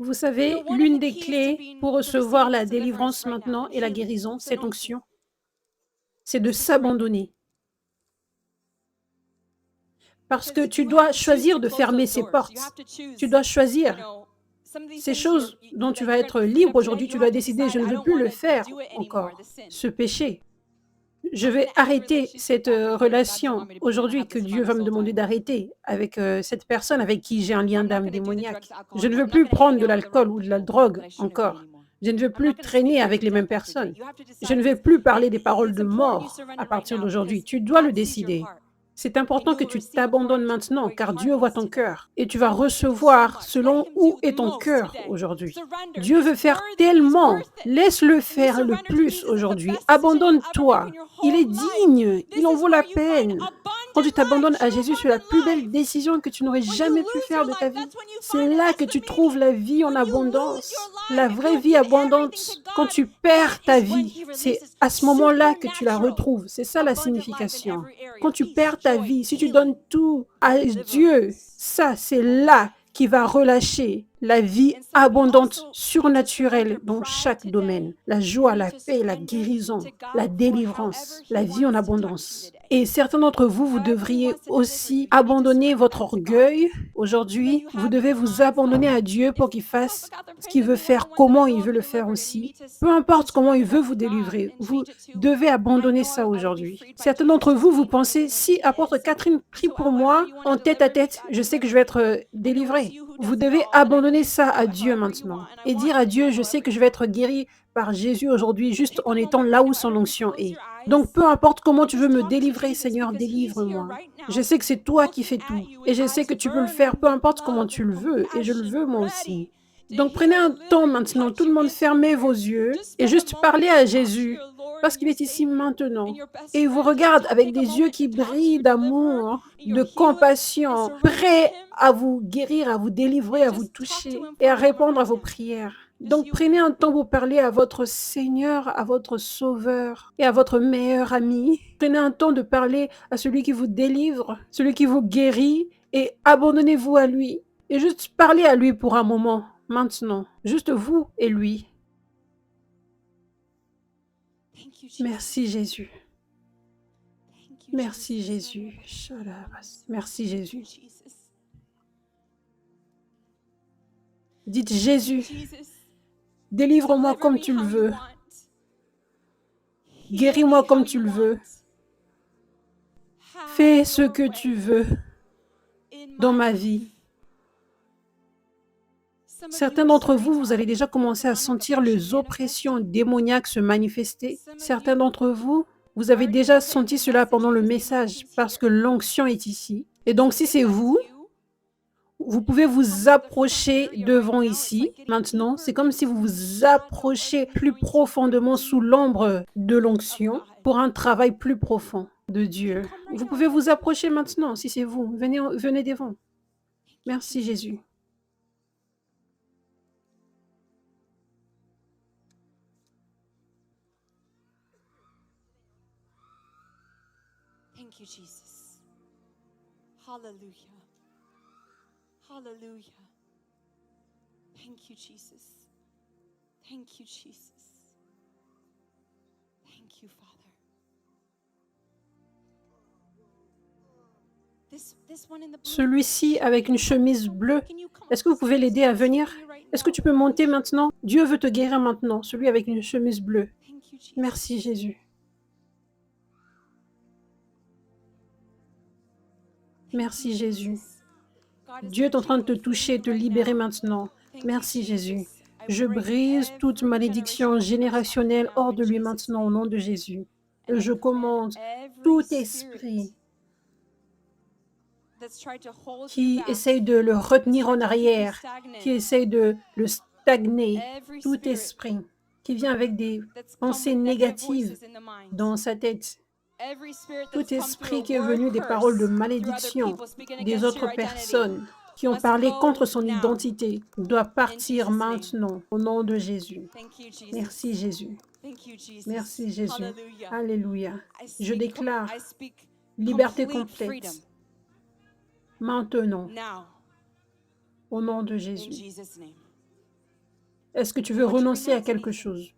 Vous savez, l'une des clés pour recevoir la délivrance maintenant et la guérison, cette onction, c'est de s'abandonner. Parce que tu dois choisir de fermer ces portes. Tu dois choisir ces choses dont tu vas être libre aujourd'hui. Tu dois décider, je ne veux plus le faire encore, ce péché. Je vais arrêter cette relation aujourd'hui que Dieu va me demander d'arrêter avec cette personne avec qui j'ai un lien d'âme démoniaque. Je ne veux plus prendre de l'alcool ou de la drogue encore. Je ne veux plus traîner avec les mêmes personnes. Je ne vais plus parler des paroles de mort à partir d'aujourd'hui. Tu dois le décider. C'est important que tu t'abandonnes maintenant, car Dieu voit ton cœur et tu vas recevoir selon où est ton cœur aujourd'hui. Dieu veut faire tellement. Laisse-le faire le plus aujourd'hui. Abandonne-toi. Il est digne. Il en vaut la peine. Quand tu t'abandonnes à Jésus, c'est la plus belle décision que tu n'aurais jamais pu faire de ta vie. C'est là que tu trouves la vie en abondance, la vraie vie abondante. Quand tu perds ta vie, c'est à ce moment-là que tu la retrouves. C'est ça la signification. Quand tu perds ta vie, si tu donnes tout à Dieu, ça, c'est là qui va relâcher la vie abondante, surnaturelle dans chaque domaine. La joie, la paix, la guérison, la délivrance, la vie en abondance. Et certains d'entre vous, vous devriez aussi abandonner votre orgueil. Aujourd'hui, vous devez vous abandonner à Dieu pour qu'il fasse ce qu'il veut faire, comment il veut le faire aussi. Peu importe comment il veut vous délivrer, vous devez abandonner ça aujourd'hui. Certains d'entre vous, vous pensez, si apôtre Catherine prie pour moi en tête à tête, je sais que je vais être délivré. Vous devez abandonner ça à Dieu maintenant et dire à Dieu, je sais que je vais être guéri par Jésus aujourd'hui juste en étant là où son onction est. Donc, peu importe comment tu veux me délivrer, Seigneur, délivre-moi. Je sais que c'est toi qui fais tout et je sais que tu peux le faire, peu importe comment tu le veux et je le veux moi aussi. Donc, prenez un temps maintenant, tout le monde fermez vos yeux et juste parlez à Jésus parce qu'il est ici maintenant. Et il vous regarde avec des yeux qui brillent d'amour, de compassion, prêts à vous guérir, à vous délivrer, à vous toucher et à répondre à vos prières. Donc prenez un temps pour parler à votre Seigneur, à votre Sauveur et à votre meilleur ami. Prenez un temps de parler à celui qui vous délivre, celui qui vous guérit et abandonnez-vous à lui. Et juste parlez à lui pour un moment, maintenant. Juste vous et lui. Merci Jésus. Merci Jésus. Merci Jésus. Dites Jésus, délivre-moi comme tu le veux. Guéris-moi comme tu le veux. Fais ce que tu veux dans ma vie. Certains d'entre vous, vous allez déjà commencer à sentir les oppressions démoniaques se manifester. Certains d'entre vous, vous avez déjà senti cela pendant le message parce que l'onction est ici. Et donc, si c'est vous, vous pouvez vous approcher devant ici. Maintenant, c'est comme si vous vous approchez plus profondément sous l'ombre de l'onction pour un travail plus profond de Dieu. Vous pouvez vous approcher maintenant, si c'est vous. Venez devant. Merci Jésus. Thank you, Jesus. Hallelujah. Hallelujah. Thank you, Jesus. Thank you, Jesus. Thank you, Father. Celui-ci avec une chemise bleue, est-ce que vous pouvez l'aider à venir? Est-ce que tu peux monter maintenant? Dieu veut te guérir maintenant, celui avec une chemise bleue. Merci Jésus. Merci Jésus. Dieu est en train de te toucher, te libérer maintenant. Merci Jésus. Je brise toute malédiction générationnelle hors de lui maintenant au nom de Jésus. Je commande tout esprit qui essaye de le retenir en arrière, qui essaye de le stagner, tout esprit qui vient avec des pensées négatives dans sa tête, tout esprit qui est venu des paroles de malédiction des autres personnes qui ont parlé contre son identité doit partir maintenant au nom de Jésus. Merci Jésus. Merci Jésus. Alléluia. Je déclare liberté complète maintenant au nom de Jésus. Est-ce que tu veux What you renoncer à quelque renouncing? chose?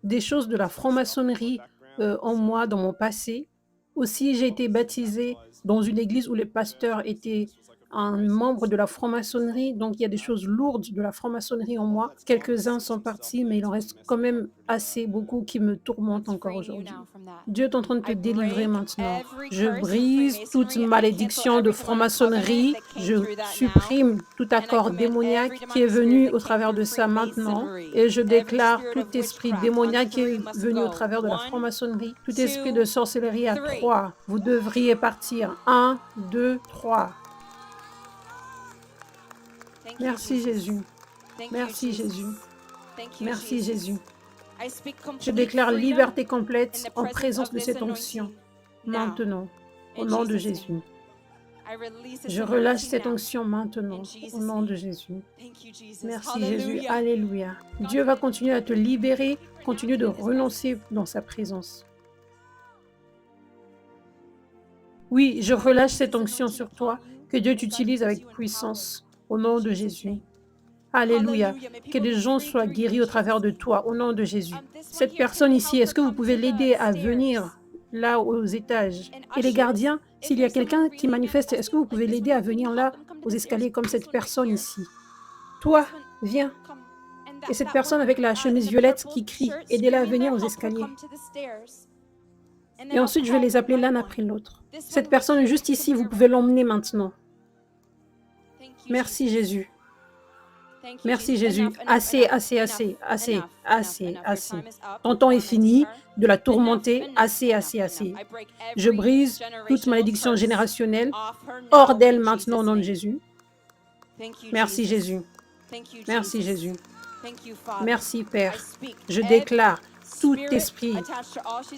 Des choses de la franc-maçonnerie en moi, dans mon passé. Aussi, j'ai été baptisée dans une église où le pasteur était un membre de la franc-maçonnerie, donc il y a des choses lourdes de la franc-maçonnerie en moi. Quelques-uns sont partis, mais il en reste quand même assez beaucoup qui me tourmentent God's encore freeing you now aujourd'hui. from that. Dieu est en train de te I délivrer break maintenant. every Je curse in brise toute Freemasonry. I cancel malédiction de every demonic covenant franc-maçonnerie. that came Je through that now. supprime tout And I accord command every démoniaque qui est demonic spirit venu that au came travers through de ça maintenant. Freemasonry, Et je every déclare spirit tout of esprit witchcraft on démoniaque qui est 3 must venu au go. travers de la 1, franc-maçonnerie. Tout esprit 2, de sorcellerie à 3. 3. Vous devriez partir. 1, 2, 3. Thank you, Merci Jesus. Jésus. Thank you, Merci Jesus. Jésus. Thank you, Merci Jesus. Jésus. I speak Je complete déclare freedom liberté in complète the en presence présence of de this cette onction. anointing now. Maintenant, au In nom de Jesus' Jésus. name. I release this Je relâche anointing cette now. onction maintenant, In au Jesus' nom de name. Jésus. Thank you, Jesus. Merci Jésus. Hallelujah. Alléluia. Dieu va continuer à te libérer. Continue de renoncer dans sa présence. Oui, je relâche cette onction sur toi. Que Dieu t'utilise avec puissance, au nom de Jésus. Alléluia. Que des gens soient guéris au travers de toi, au nom de Jésus. Cette personne ici, est-ce que vous pouvez l'aider à venir là aux étages? Et les gardiens, s'il y a quelqu'un qui manifeste, est-ce que vous pouvez l'aider à venir là aux escaliers comme cette personne ici? Toi, viens. Et cette personne avec la chemise violette qui crie, aidez-la à venir aux escaliers. Et ensuite, je vais les appeler l'un après l'autre. Cette personne juste ici, vous pouvez l'emmener maintenant. Merci Jésus. Merci Jésus. Assez, assez, assez, assez, assez, assez. Ton temps est fini de la tourmenter. Assez, assez, assez. Je brise toute malédiction générationnelle hors d'elle maintenant au nom de Jésus. Merci Jésus. Merci Jésus. Merci Père. Je déclare tout esprit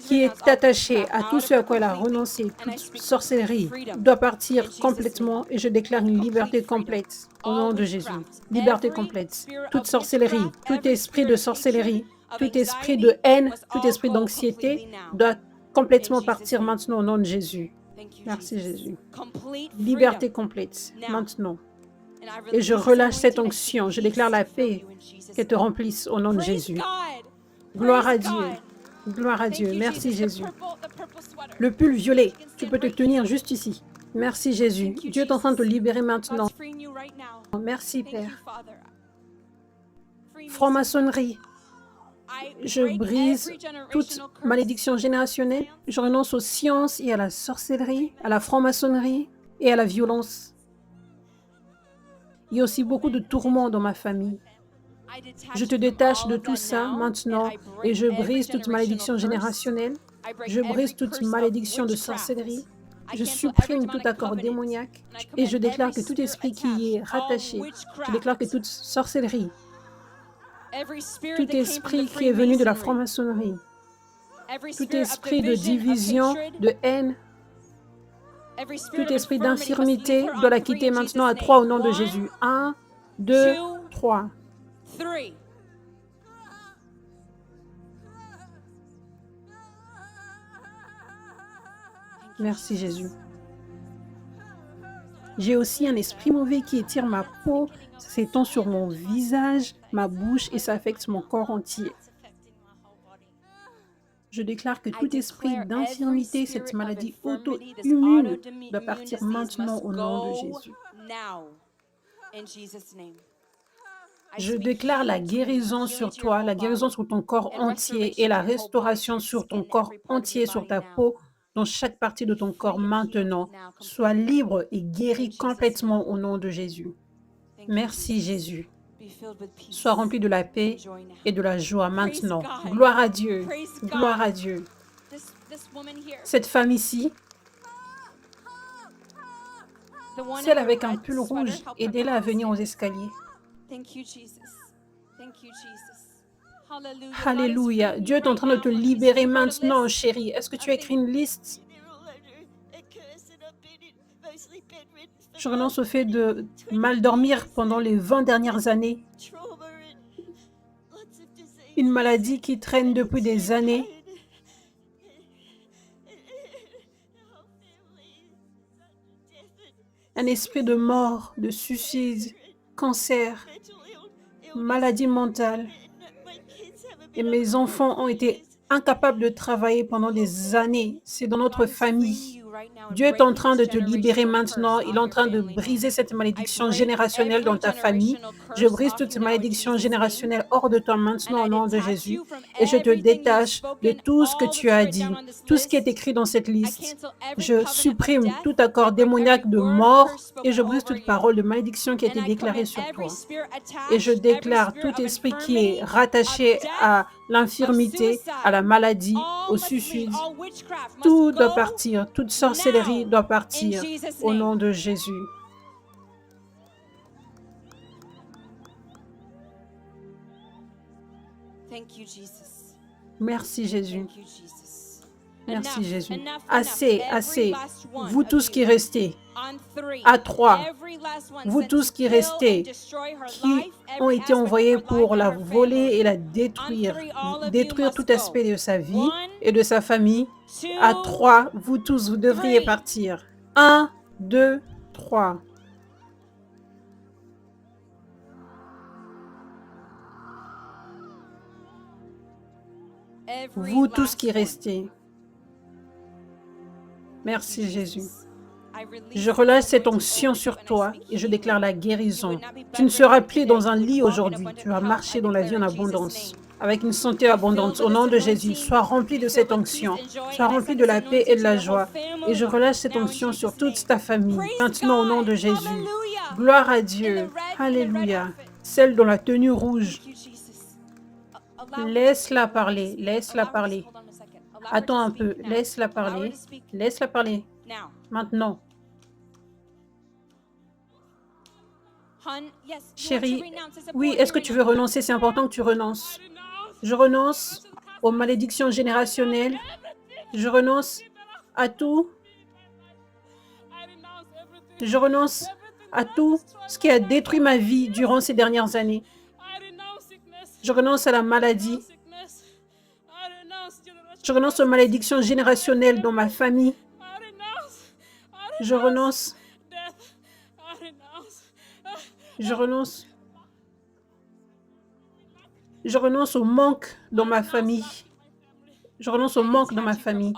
qui est attaché à tout ce à quoi elle a renoncé, toute sorcellerie, doit partir complètement et je déclare une liberté complète au nom de Jésus. Liberté complète. Toute sorcellerie, tout esprit de sorcellerie, tout esprit de haine, tout esprit d'anxiété doit complètement partir maintenant au nom de Jésus. Merci Jésus. Liberté complète maintenant. Et je relâche cette onction. Je déclare la paix qu'elle te remplisse au nom de Jésus. Gloire à Dieu. Gloire à Dieu. Merci Jésus. Le pull violet, tu peux te tenir juste ici. Merci Jésus. Dieu est en train de te libérer maintenant. Merci Père. Franc-maçonnerie, je brise toute malédiction générationnelle. Je renonce aux sciences et à la sorcellerie, à la franc-maçonnerie et à la violence. Il y a aussi beaucoup de tourments dans ma famille. Je te détache de tout ça maintenant et je brise toute malédiction générationnelle. Je brise toute malédiction de sorcellerie. Je supprime tout accord démoniaque et je déclare que tout esprit qui y est rattaché, je déclare que toute sorcellerie, tout esprit qui est venu de la franc-maçonnerie, tout esprit de division, de haine, tout esprit d'infirmité doit la quitter maintenant à 3 au nom de Jésus. 1, 2, 3. Merci Jésus. J'ai aussi un esprit mauvais qui étire ma peau, ça s'étend sur mon visage, ma bouche et ça affecte mon corps entier. Je déclare que tout esprit d'infirmité, cette maladie auto-immune, doit partir maintenant au nom de Jésus. Je déclare la guérison sur toi, la guérison sur ton corps entier et la restauration sur ton corps entier, sur ta peau, dans chaque partie de ton corps maintenant. Sois libre et guéri complètement au nom de Jésus. Merci Jésus. Sois rempli de la paix et de la joie maintenant. Gloire à Dieu. Gloire à Dieu. Cette femme ici, celle avec un pull rouge, aidez-la à venir aux escaliers. Alléluia. Dieu est en train de te libérer maintenant, chérie. Est-ce que tu as écrit une liste? Je renonce au fait de mal dormir pendant les 20 dernières années. Une maladie qui traîne depuis des années. Un esprit de mort, de suicide, cancer, maladie mentale. Et mes enfants ont été incapables de travailler pendant des années. C'est dans notre famille. Dieu est en train de te libérer maintenant. Il est en train de briser cette malédiction générationnelle dans ta famille. Je brise toute malédiction générationnelle hors de toi maintenant au nom de Jésus. Et je te détache de tout ce que tu as dit, tout ce qui est écrit dans cette liste. Je supprime tout accord démoniaque de mort et je brise toute parole de malédiction qui a été déclarée sur toi. Et je déclare tout esprit qui est rattaché à l'infirmité, à la maladie, au suicide. Tout doit partir, toute sorcellerie doit partir au nom de Jésus. Merci Jésus. Merci Jésus. Assez, assez. Vous tous qui restez. À 3. Vous tous qui restez, qui ont été envoyés pour la voler et la détruire. Détruire tout aspect de sa vie et de sa famille. À 3, vous tous, vous devriez partir. 1, 2, 3. Vous tous qui restez. Merci Jésus. Je relâche cette onction sur toi et je déclare la guérison. Tu ne seras plus dans un lit aujourd'hui. Tu vas marcher dans la vie en abondance, avec une santé abondante. Au nom de Jésus, sois rempli de cette onction. Sois rempli de la paix et de la joie. Et je relâche cette onction sur toute ta famille. Maintenant, au nom de Jésus. Gloire à Dieu. Alléluia. Celle dans la tenue rouge. Laisse-la parler. Laisse-la parler. Attends un peu. Laisse-la parler. Laisse-la parler. Maintenant. Chérie, oui, est-ce que tu veux renoncer? C'est important que tu renonces. Je renonce aux malédictions générationnelles. Je renonce à tout. Je renonce à tout ce qui a détruit ma vie durant ces dernières années. Je renonce à la maladie. Je renonce aux malédictions générationnelles dans ma famille. Je renonce. Je renonce. Je renonce au manque dans ma famille. Je renonce au manque dans ma famille.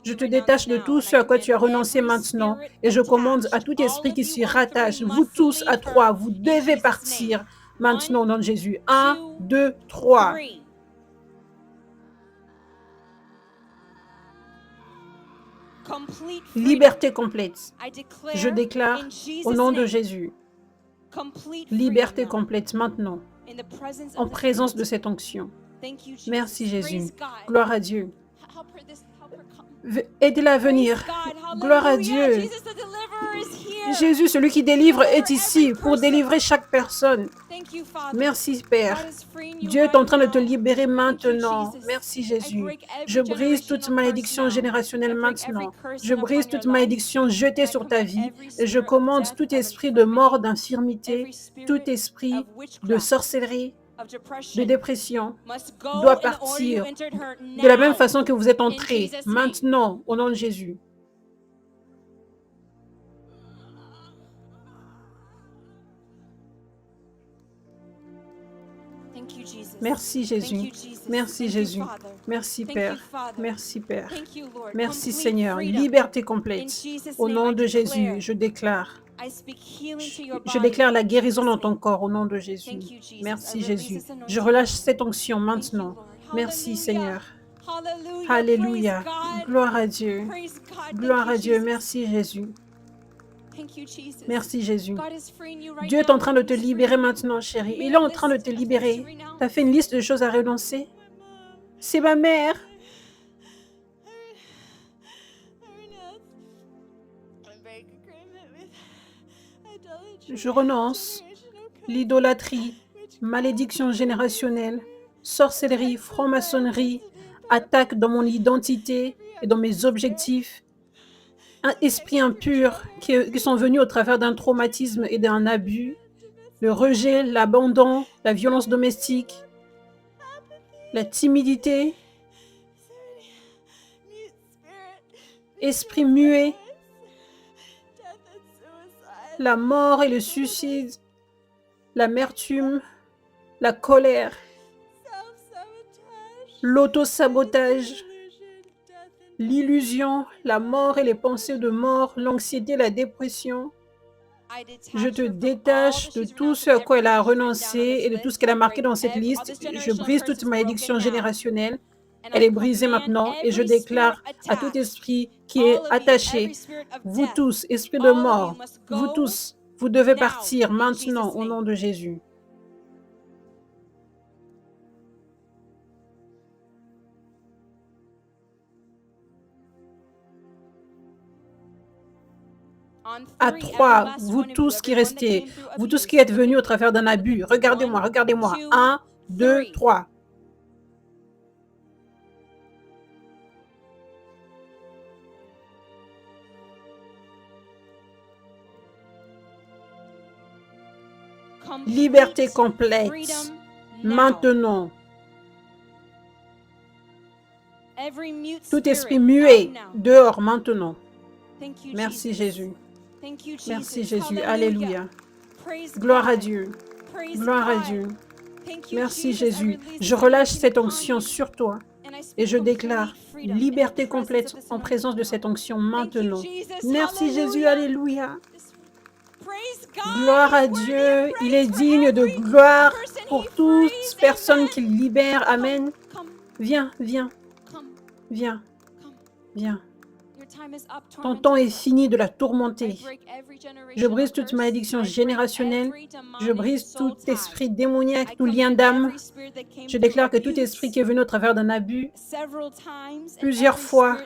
Je te détache de tout ce à quoi tu as renoncé maintenant. Et je commande à tout esprit qui s'y rattache. Vous tous à 3, vous devez partir maintenant au nom de Jésus. 1, 2, 3. Liberté complète. Je déclare au nom de Jésus. Liberté complète maintenant, en présence de cette onction. Merci Jésus. Gloire à Dieu. Aidez-la à venir. Gloire à Dieu. Jésus, celui qui délivre, est ici pour délivrer chaque personne. Merci Père. Dieu est en train de te libérer maintenant. Merci Jésus. Je brise toute malédiction générationnelle maintenant. Je brise toute malédiction jetée sur ta vie. Et je commande tout esprit de mort, d'infirmité, tout esprit de sorcellerie, de dépression doit partir de la même façon que vous êtes entrés maintenant au nom de Jésus. Merci Jésus. Merci Jésus. Merci Père. Merci Père. Merci Seigneur. Liberté complète. Au nom de Jésus, je déclare la guérison dans ton corps au nom de Jésus. Merci Jésus. Je relâche cette onction maintenant. Merci Seigneur. Alléluia. Gloire à Dieu. Gloire à Dieu. Merci Jésus. Merci Jésus. Dieu est en train de te libérer maintenant, chérie. Il est en train de te libérer. Tu as fait une liste de choses à renoncer. C'est ma mère. Je renonce. L'idolâtrie, malédiction générationnelle, sorcellerie, franc-maçonnerie, attaque dans mon identité et dans mes objectifs, un esprit impur qui sont venus au travers d'un traumatisme et d'un abus, le rejet, l'abandon, la violence domestique, la timidité, esprit muet, la mort et le suicide, l'amertume, la colère, l'auto-sabotage, l'illusion, la mort et les pensées de mort, l'anxiété, la dépression. Je te détache de tout ce à quoi elle a renoncé et de tout ce qu'elle a marqué dans cette liste. Je brise toute malédiction générationnelle. Elle est brisée maintenant et je déclare à tout esprit qui est attaché, vous tous, esprit de mort, vous tous, vous devez partir maintenant au nom de Jésus. À 3, vous tous qui restez, vous tous qui êtes venus au travers d'un abus, regardez-moi, regardez-moi. 1, 2, 3. Liberté complète. Maintenant. Tout esprit muet, dehors maintenant. Merci Jésus. Merci Jésus. Alléluia. Gloire à Dieu. Gloire à Dieu. Merci Jésus. Je relâche cette onction sur toi et je déclare liberté complète en présence de cette onction maintenant. Merci Jésus. Alléluia. Gloire à Dieu. Il est digne de gloire pour toute personne qu'il libère. Amen. Viens, viens, viens, viens. Ton temps est fini de la tourmenter. Je brise toute malédiction générationnelle. Je brise tout esprit démoniaque, tout lien d'âme. Je déclare que tout esprit qui est venu au travers d'un abus, plusieurs fois,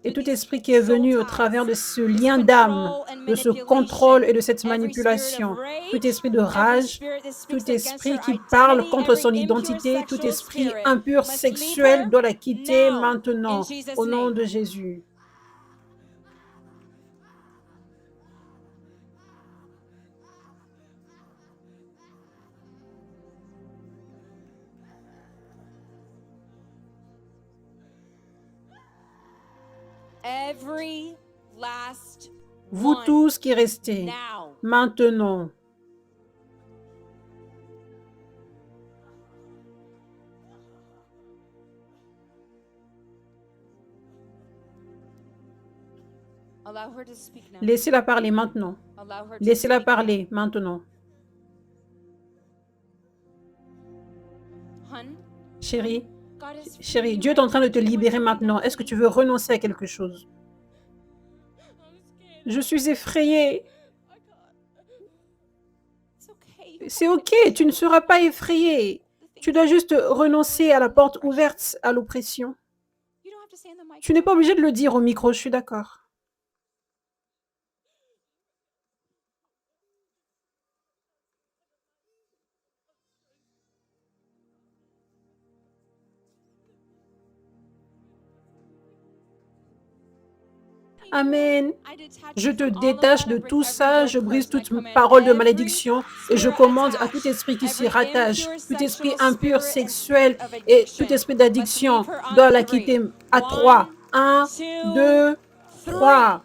et tout esprit qui est venu au travers de ce lien d'âme, de ce contrôle et de cette manipulation, tout esprit de rage, tout esprit qui parle contre son identité, tout esprit impur sexuel doit la quitter maintenant, au nom de Jésus. Vous tous qui restez, maintenant. Laissez-la parler maintenant. Laissez-la parler maintenant. Chérie, chérie, Dieu est en train de te libérer maintenant. Est-ce que tu veux renoncer à quelque chose? Je suis effrayée. C'est ok, tu ne seras pas effrayée. Tu dois juste renoncer à la porte ouverte à l'oppression. Tu n'es pas obligé de le dire au micro, je suis d'accord. Amen. Je te détache de tout ça, je brise toute parole de malédiction et je commande à tout esprit qui s'y rattache, tout esprit impur, sexuel et tout esprit d'addiction doit la quitter à 3. 1, 2, 3.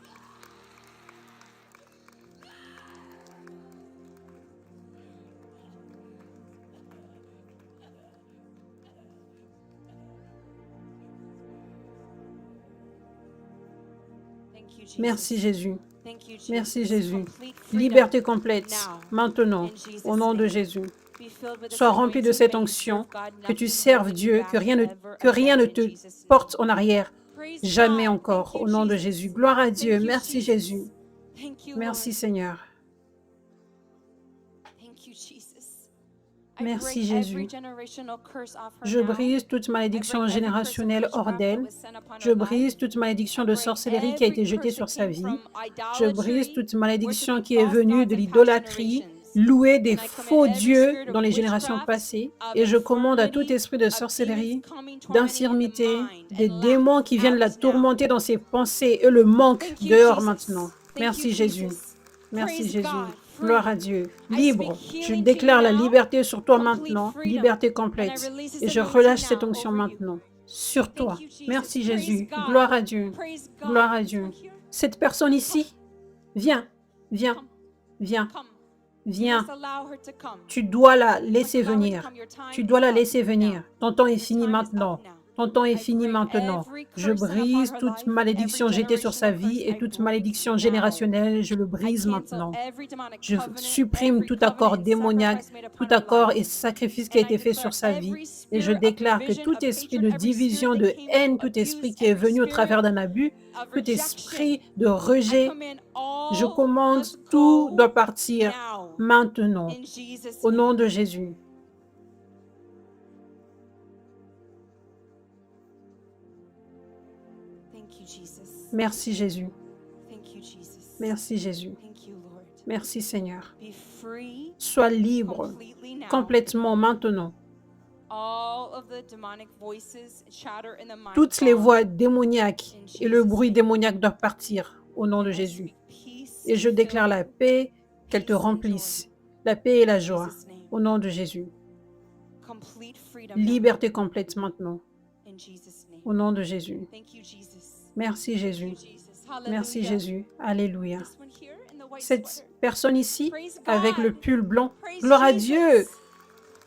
Merci Jésus. Merci Jésus. Liberté complète, maintenant, au nom de Jésus. Sois rempli de cette onction, que tu serves Dieu, que rien ne te porte en arrière. Jamais encore, au nom de Jésus. Gloire à Dieu. Merci Jésus. Merci Seigneur. Merci Jésus. Je brise toute malédiction générationnelle hors d'elle. Je brise toute malédiction de sorcellerie qui a été jetée sur sa vie. Je brise toute malédiction qui est venue de l'idolâtrie, louer des faux dieux dans les générations passées. Et je commande à tout esprit de sorcellerie, d'infirmité, des démons qui viennent la tourmenter dans ses pensées et le manque dehors maintenant. Merci Jésus. Merci Jésus. Gloire à Dieu. Libre. Je déclare la liberté sur toi maintenant. Liberté complète. Et je relâche cette onction maintenant. Sur toi. Merci Jésus. Gloire à Dieu. Gloire à Dieu. Cette personne ici, viens. Viens. Viens. Viens. Tu dois la laisser venir. Tu dois la laisser venir. Ton temps est fini maintenant. Ton temps est fini maintenant. Je brise toute malédiction jetée sur sa vie et toute malédiction générationnelle. Je le brise maintenant. Je supprime tout accord démoniaque, tout accord et sacrifice qui a été fait sur sa vie. Et je déclare que tout esprit de division, de haine, tout esprit qui est venu au travers d'un abus, tout esprit de rejet, je commande, tout doit partir maintenant, au nom de Jésus. Merci Jésus. Merci Jésus. Merci Seigneur. Sois libre complètement maintenant. Toutes les voix démoniaques et le bruit démoniaque doivent partir au nom de Jésus. Et je déclare la paix, qu'elle te remplisse, la paix et la joie au nom de Jésus. Liberté complète maintenant au nom de Jésus. Merci Jésus. Merci Jésus. Alléluia. Cette personne ici avec le pull blanc, gloire à Dieu.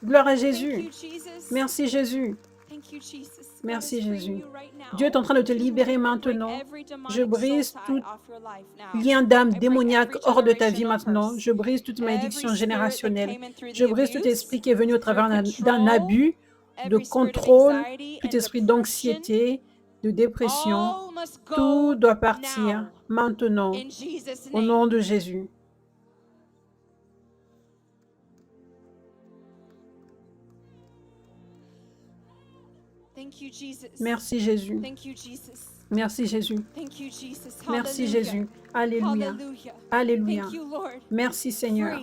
Gloire à Jésus. Merci Jésus. Merci Jésus. Dieu est en train de te libérer maintenant. Je brise tout lien d'âme démoniaque hors de ta vie maintenant. Je brise toute malédiction générationnelle. Je brise tout esprit qui est venu au travers d'un abus, de contrôle, tout esprit d'anxiété, de dépression. Tout doit partir maintenant au nom de Jésus. Merci Jésus. Merci Jésus. Merci Jésus. Alléluia. Alléluia. Merci Seigneur.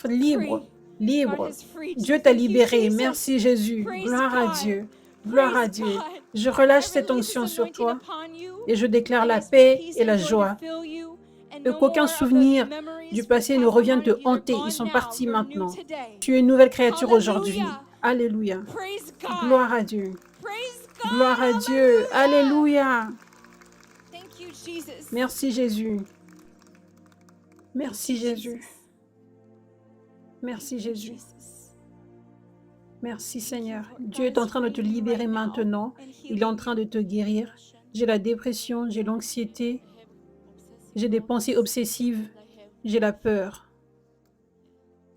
Libre. Libre. Dieu t'a libéré. Merci Jésus. Gloire à Dieu. Gloire à Dieu. Je relâche cette onction sur toi et je déclare la paix et la joie. Et qu'aucun souvenir du passé ne revienne te hanter. Ils sont partis maintenant. Tu es une nouvelle créature aujourd'hui. Alléluia. Gloire à Dieu. Gloire à Dieu. Alléluia. Merci Jésus. Merci Jésus. Merci Jésus. Merci Seigneur. Dieu est en train de te libérer maintenant. Il est en train de te guérir. J'ai la dépression, j'ai l'anxiété, j'ai des pensées obsessives, j'ai la peur.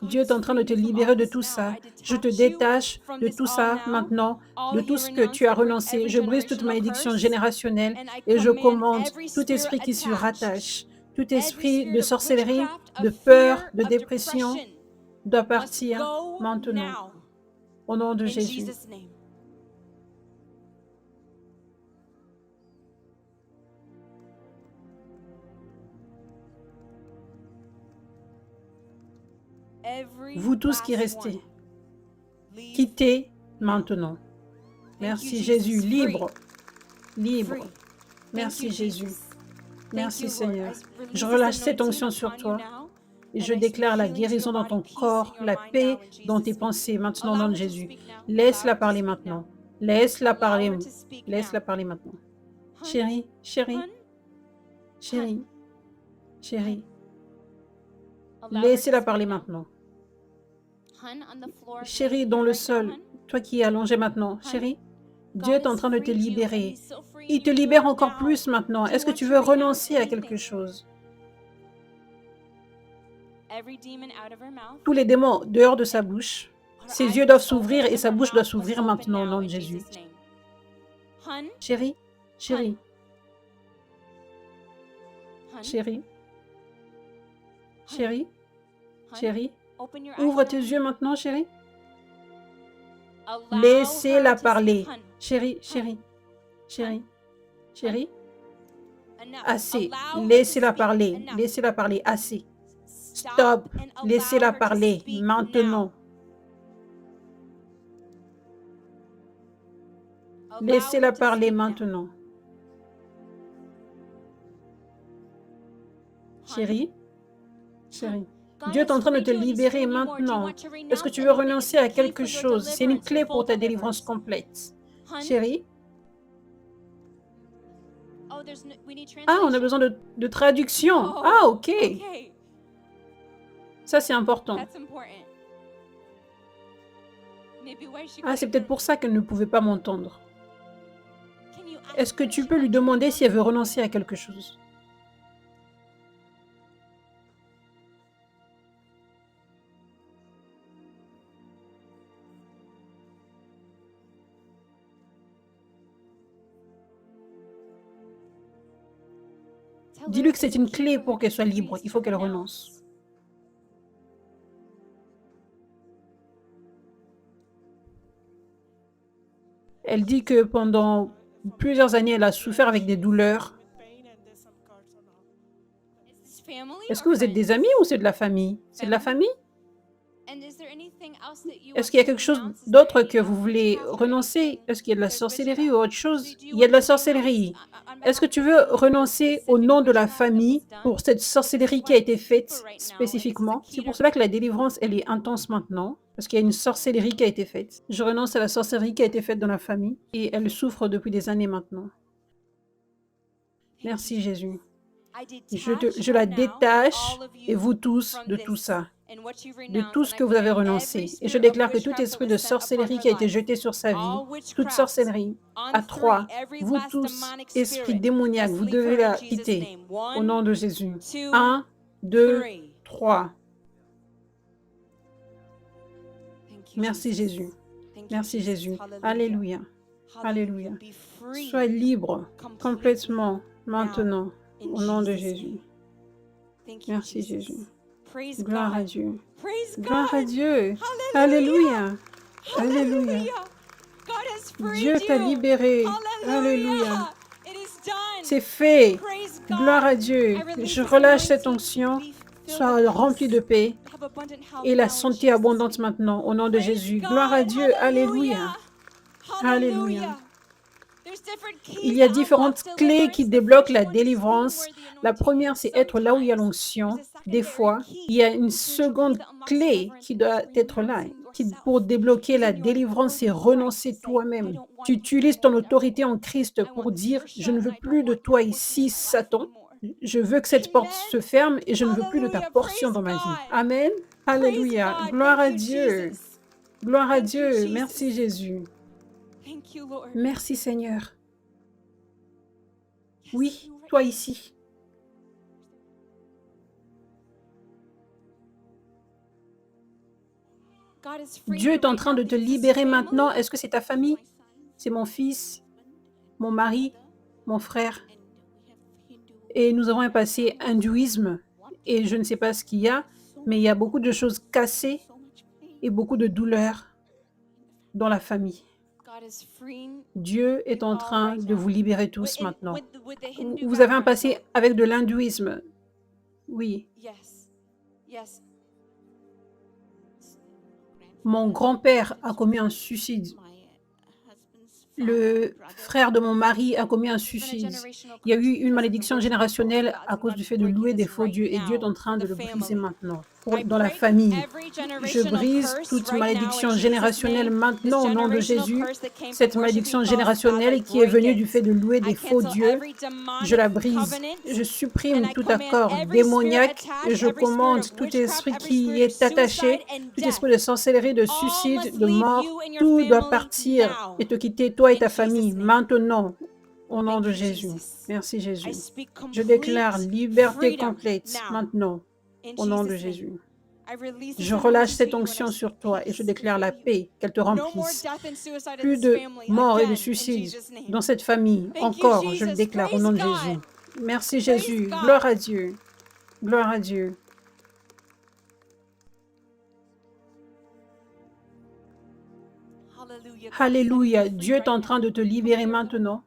Dieu est en train de te libérer de tout ça. Je te détache de tout ça maintenant, de tout ce que tu as renoncé. Je brise toute malédiction générationnelle et je commande tout esprit qui se rattache, tout esprit de sorcellerie, de peur, de dépression doit partir maintenant. Au nom de Jésus. Vous tous qui restez, quittez maintenant. Merci Jésus, libre, libre. Merci Jésus. Merci Seigneur. Je relâche cette onction sur toi et je déclare la guérison dans ton corps, la paix dans tes pensées maintenant au nom de Jésus. Laisse-la parler maintenant. Laisse-la parler. Laisse-la parler maintenant. Chérie, chérie, chérie, chérie. Laissez-la parler maintenant. Chérie, dans le sol, toi qui es allongée maintenant, chérie, Dieu est en train de te libérer. Il te libère encore plus maintenant. Est-ce que tu veux renoncer à quelque chose? Tous les démons dehors de sa bouche, ses yeux doivent s'ouvrir et sa bouche doit s'ouvrir maintenant au nom de Jésus. Chérie, chérie, chérie, chérie, chérie, ouvre tes yeux maintenant, chérie. Laissez-la parler. Chérie, chérie, chérie, chérie. Assez. Laissez-la parler. Laissez-la parler. Assez. Stop. Laissez-la parler. Maintenant. Laissez-la parler maintenant. Chérie, chérie. Dieu est en train de te libérer maintenant. Est-ce que tu veux renoncer à quelque chose? C'est une clé pour ta délivrance complète. Chérie? Ah, on a besoin de traduction. Ah, ok. Ça, c'est important. That's important. Maybe why she Ah, c'est couldn't peut-être hear pour ça qu'elle ne pouvait pas m'entendre. me. Can you Est-ce ask que her if tu she peux lui wants to demander si elle veut renounce? renoncer à quelque chose? Tell her Dis-lui que c'est it's une okay clé for her pour qu'elle to soit libre. choose Il to faut qu'elle renonce. renounce. Elle dit que pendant plusieurs années, elle a souffert avec des douleurs. Is this family Est-ce or que vous êtes des friends? amis ou c'est de la famille? C'est de la famille? And is there anything else that you Est-ce want qu'il y a to quelque chose renounce? Is there d'autre any que vous voulez witchcraft or renoncer? anything? Est-ce qu'il y a de la There's sorcellerie witchcraft. ou autre So chose? do you Il y a want de la to sorcellerie. renounce on Est-ce que behalf tu of veux family for the renoncer au specific nom de la witchcraft that was famille done? pour cette This is sorcellerie qui why a it's été deeper faite right now. It is spécifiquement? the C'est key pour to cela que la délivrance, elle est intense maintenant, parce qu'il y a une sorcellerie qui a été faite. Je renonce à la sorcellerie qui a été faite dans la famille et elle souffre depuis des années maintenant. Merci Jésus. I Je detach la right now, détache, all of et you, vous tous, from de tout this ça, and what you've de renounced. tout And ce I que vous avez command every renoncé. Et je spirit of déclare que tout witchcraft that esprit was de sent upon sorcellerie her qui a été life, jeté sur sa vie, all toute witchcraft, sorcellerie, on à three, trois, every vous last tous, demonic esprits spirit démoniaques, must vous leave devez her in la Jesus' quitter name. au 1, nom de Jésus. 2, 1, 2, 3. 3. Thank you, Merci Jesus. Jésus. Thank you, Merci Jesus. Jésus. Hallelujah. Alléluia. Hallelujah. Alléluia. Be free Sois libre completely complètement now maintenant in au nom de Jesus' Jésus. name. Thank you, Merci Jesus. Jésus. Praise Gloire à God. Dieu. Praise Gloire à God. Dieu. Hallelujah. Alléluia. Alléluia. Hallelujah. God has freed Dieu t'a you. libéré. Alléluia. Hallelujah. It is done. C'est fait. Praise Gloire God. à Dieu. I release Je this relâche cette anointing onction. to be filled Sois with rempli peace, de paix to have abundant health et la now in santé Jesus' abondante name. maintenant au nom de Praise Jésus. God. Gloire à Dieu. Alléluia. Hallelujah. Alléluia. Hallelujah. There's different keys Il y a that différentes unlock clés deliverance. qui The débloquent first la one is being délivrance. where the La anointing première, is. c'est être là où il y a Sometimes l'onction. there's a Des secondary fois, key, il y a une spiritual key seconde that unlocks clé deliverance, qui and that doit is être là, renouncing yourself. pour débloquer la Using your délivrance, c'est authority in Christ to renoncer say, I toi-même. don't want Tu you utilises ton anymore, autorité devil. en Christ I pour want this dire, to je shut ne and veux I plus don't de want your toi portion in ici, my life Satan. anymore. Je veux que cette porte Amen. se ferme et je ne veux plus de ta Hallelujah. portion Praise dans ma vie. God. Amen. Praise Alléluia. God. Gloire Thank à you, Dieu. Jesus. Gloire à Thank you, Dieu. Merci Jesus. Jésus. Thank you, Lord. Merci Seigneur. Yes, Oui, you right toi now. ici. God is freeing Dieu you est en right train now. de te Is this libérer family? maintenant. Est-ce que c'est ta famille? My son, C'est mon fils, mon mari, mon frère. and we have Hindu. Et nous avons un passé hindouisme. Et je ne sais pas ce qu'il y a, mais il y a beaucoup de choses cassées So much pain. et beaucoup de douleurs dans la famille. God is freeing. Dieu est en train de vous libérer tous maintenant. With the Hindu Vous avez un background, passé so- avec de l'hindouisme. Oui. Yes. Yes. Mon grand-père a commis un suicide. My husband's Le brother. frère de mon mari a commis un There's been a suicide. generational Il y a curse eu because une of malédiction worshiping false générationnelle gods, à and cause God du is fait de louer breaking des this faux right dieux. Et Dieu est now en train for de the le briser family. maintenant I dans la break famille. every Je generational brise curse toute right now in malédiction Jesus' générationnelle name. This maintenant au nom de generational Jésus. curse that came Cette from worshiping malédiction false gods, I générationnelle qui est break venue du fait it. de louer I des faux cancel dieux, every je la demonic brise. covenant. Je And supprime I tout command accord every spirit démoniaque et attached, je every spirit commande of tout witchcraft, esprit every qui y spirit of est attaché, suicide and tout death. esprit de sorcellerie, de All suicide, must de leave mort, you and your tout doit family partir now. et te quitter, toi et ta In famille, Jesus' name. maintenant, au nom Thank de you, Jésus. Jesus. Merci I Jésus. speak Je déclare complete liberté freedom complète now. maintenant, In au nom de Jesus' name. Jésus. I release this Je relâche anointing to cette you and I onction sur speak toi et je peace déclare la over you. paix, qu'elle te No more remplisse. death and suicide in Plus this de family mort et de again in suicide Jesus' name. dans cette famille. Thank you, Encore, je le Jesus. déclare au nom Praise de Jésus. God. Merci Praise Jésus. God. Gloire à Dieu. Gloire à Dieu. Hallelujah. God is Alléluia. setting you free Dieu est right en now. train de te libérer maintenant.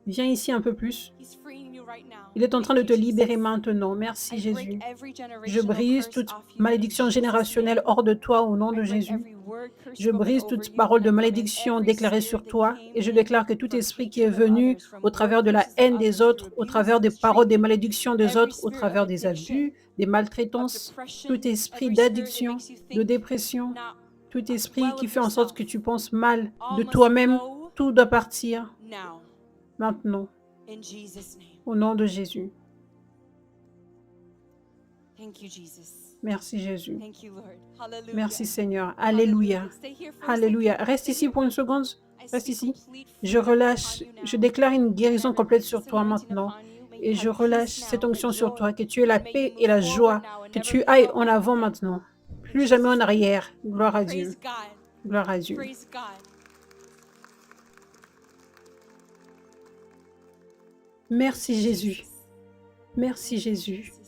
Viens ici un peu plus. He's freeing you right now. Il est en train Thank de you, te libérer Jesus. maintenant. Merci I break Jésus. every Je generational brise curse toute off you in malédiction Jesus' générationnelle name. hors de toi au nom I de break Jésus. every word curse Je spoken brise over toute you, parole and de I command malédiction every déclarée spirit sur that toi came et je in déclare que tout from esprit qui est hatred of venu others, from au word travers de la curses of haine des others, autres, through au abuse, travers des paroles, des mistreatment, malédictions des every autres, au spirit of travers des addiction, abus, des of maltraitances, depression, tout esprit every spirit that d'addiction, makes you de think dépression, not tout esprit well qui of fait en sorte yourself, que tu penses mal all de must toi-même, go tout doit partir now maintenant in Jesus' name. au nom de Jésus. Thank you, Jesus. Merci Jésus. Thank you, Lord. Hallelujah. Merci Seigneur. Alléluia. Stay here for a Alléluia. second. Reste Stay ici here. pour une seconde. I Reste speak ici. complete Je freedom relâche, upon you je now. déclare une And I guérison complète release sur this toi anointing maintenant. upon you. May you Et je have relâche peace cette now and onction sur joy. toi, que tu aies la And may you paix move et la forward joie, now and que never tu be ailles held en back avant again. maintenant. In Plus jamais en Jesus' name. arrière. Gloire à Dieu. Praise God. Gloire à Dieu. Praise God. Merci Jésus. Merci Jésus. Jesus.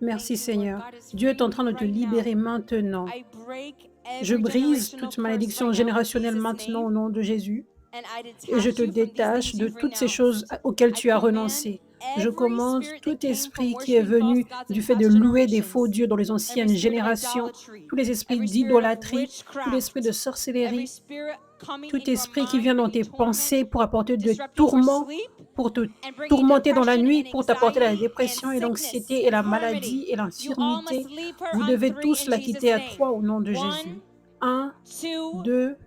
Merci Thank you, Lord. Seigneur. God is Dieu est en freeing train you de te right now. libérer maintenant. I break Je every brise generational toute curse malédiction right now in générationnelle Jesus' maintenant name. au nom de Jésus. And I Et je detach te you from these détache things de you've toutes ces choses renounced. auxquelles I tu as command renoncé. Je every commande spirit that tout came from esprit qui est worshiping false venu gods du in fait de past louer des faux generations, dieux dans les every anciennes spirit of générations, idolatry, tous les esprits every spirit of d'idolâtrie, tous les esprits de witchcraft, every sorcellerie, spirit coming tout in your esprit qui vient mind, dans bringing tes torment, pensées pour apporter de disrupting your tourments, sleep, pour te and bringing tourmenter dans la depression nuit, and pour t'apporter la anxiety and dépression et sickness l'anxiété et and la harmony. maladie et You all must l'infirmité. leave her Vous on devez 3 tous in la Jesus' quitter à name. 3 au nom de 1, Jésus. 1, 2, 2,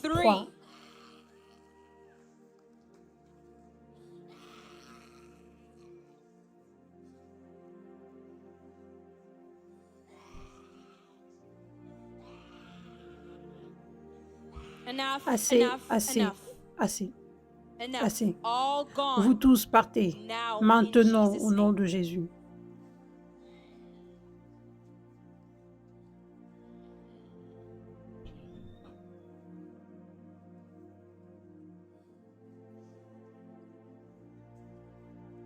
3. 3. Enough, Assez, enough, assez, enough, assez, enough. assez. All Vous gone tous partez now in maintenant Jesus' au nom name. de Jésus.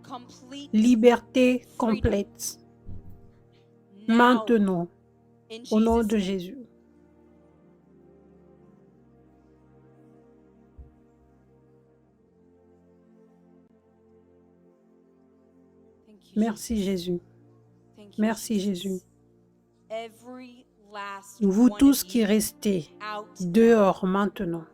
Complete Liberté freedom complète now maintenant in au nom Jesus' de name. Jésus. Thank you, Merci Jesus. Jésus. Thank you, Merci Jesus. Jésus. Every last Vous one tous of qui you restez out now. dehors maintenant.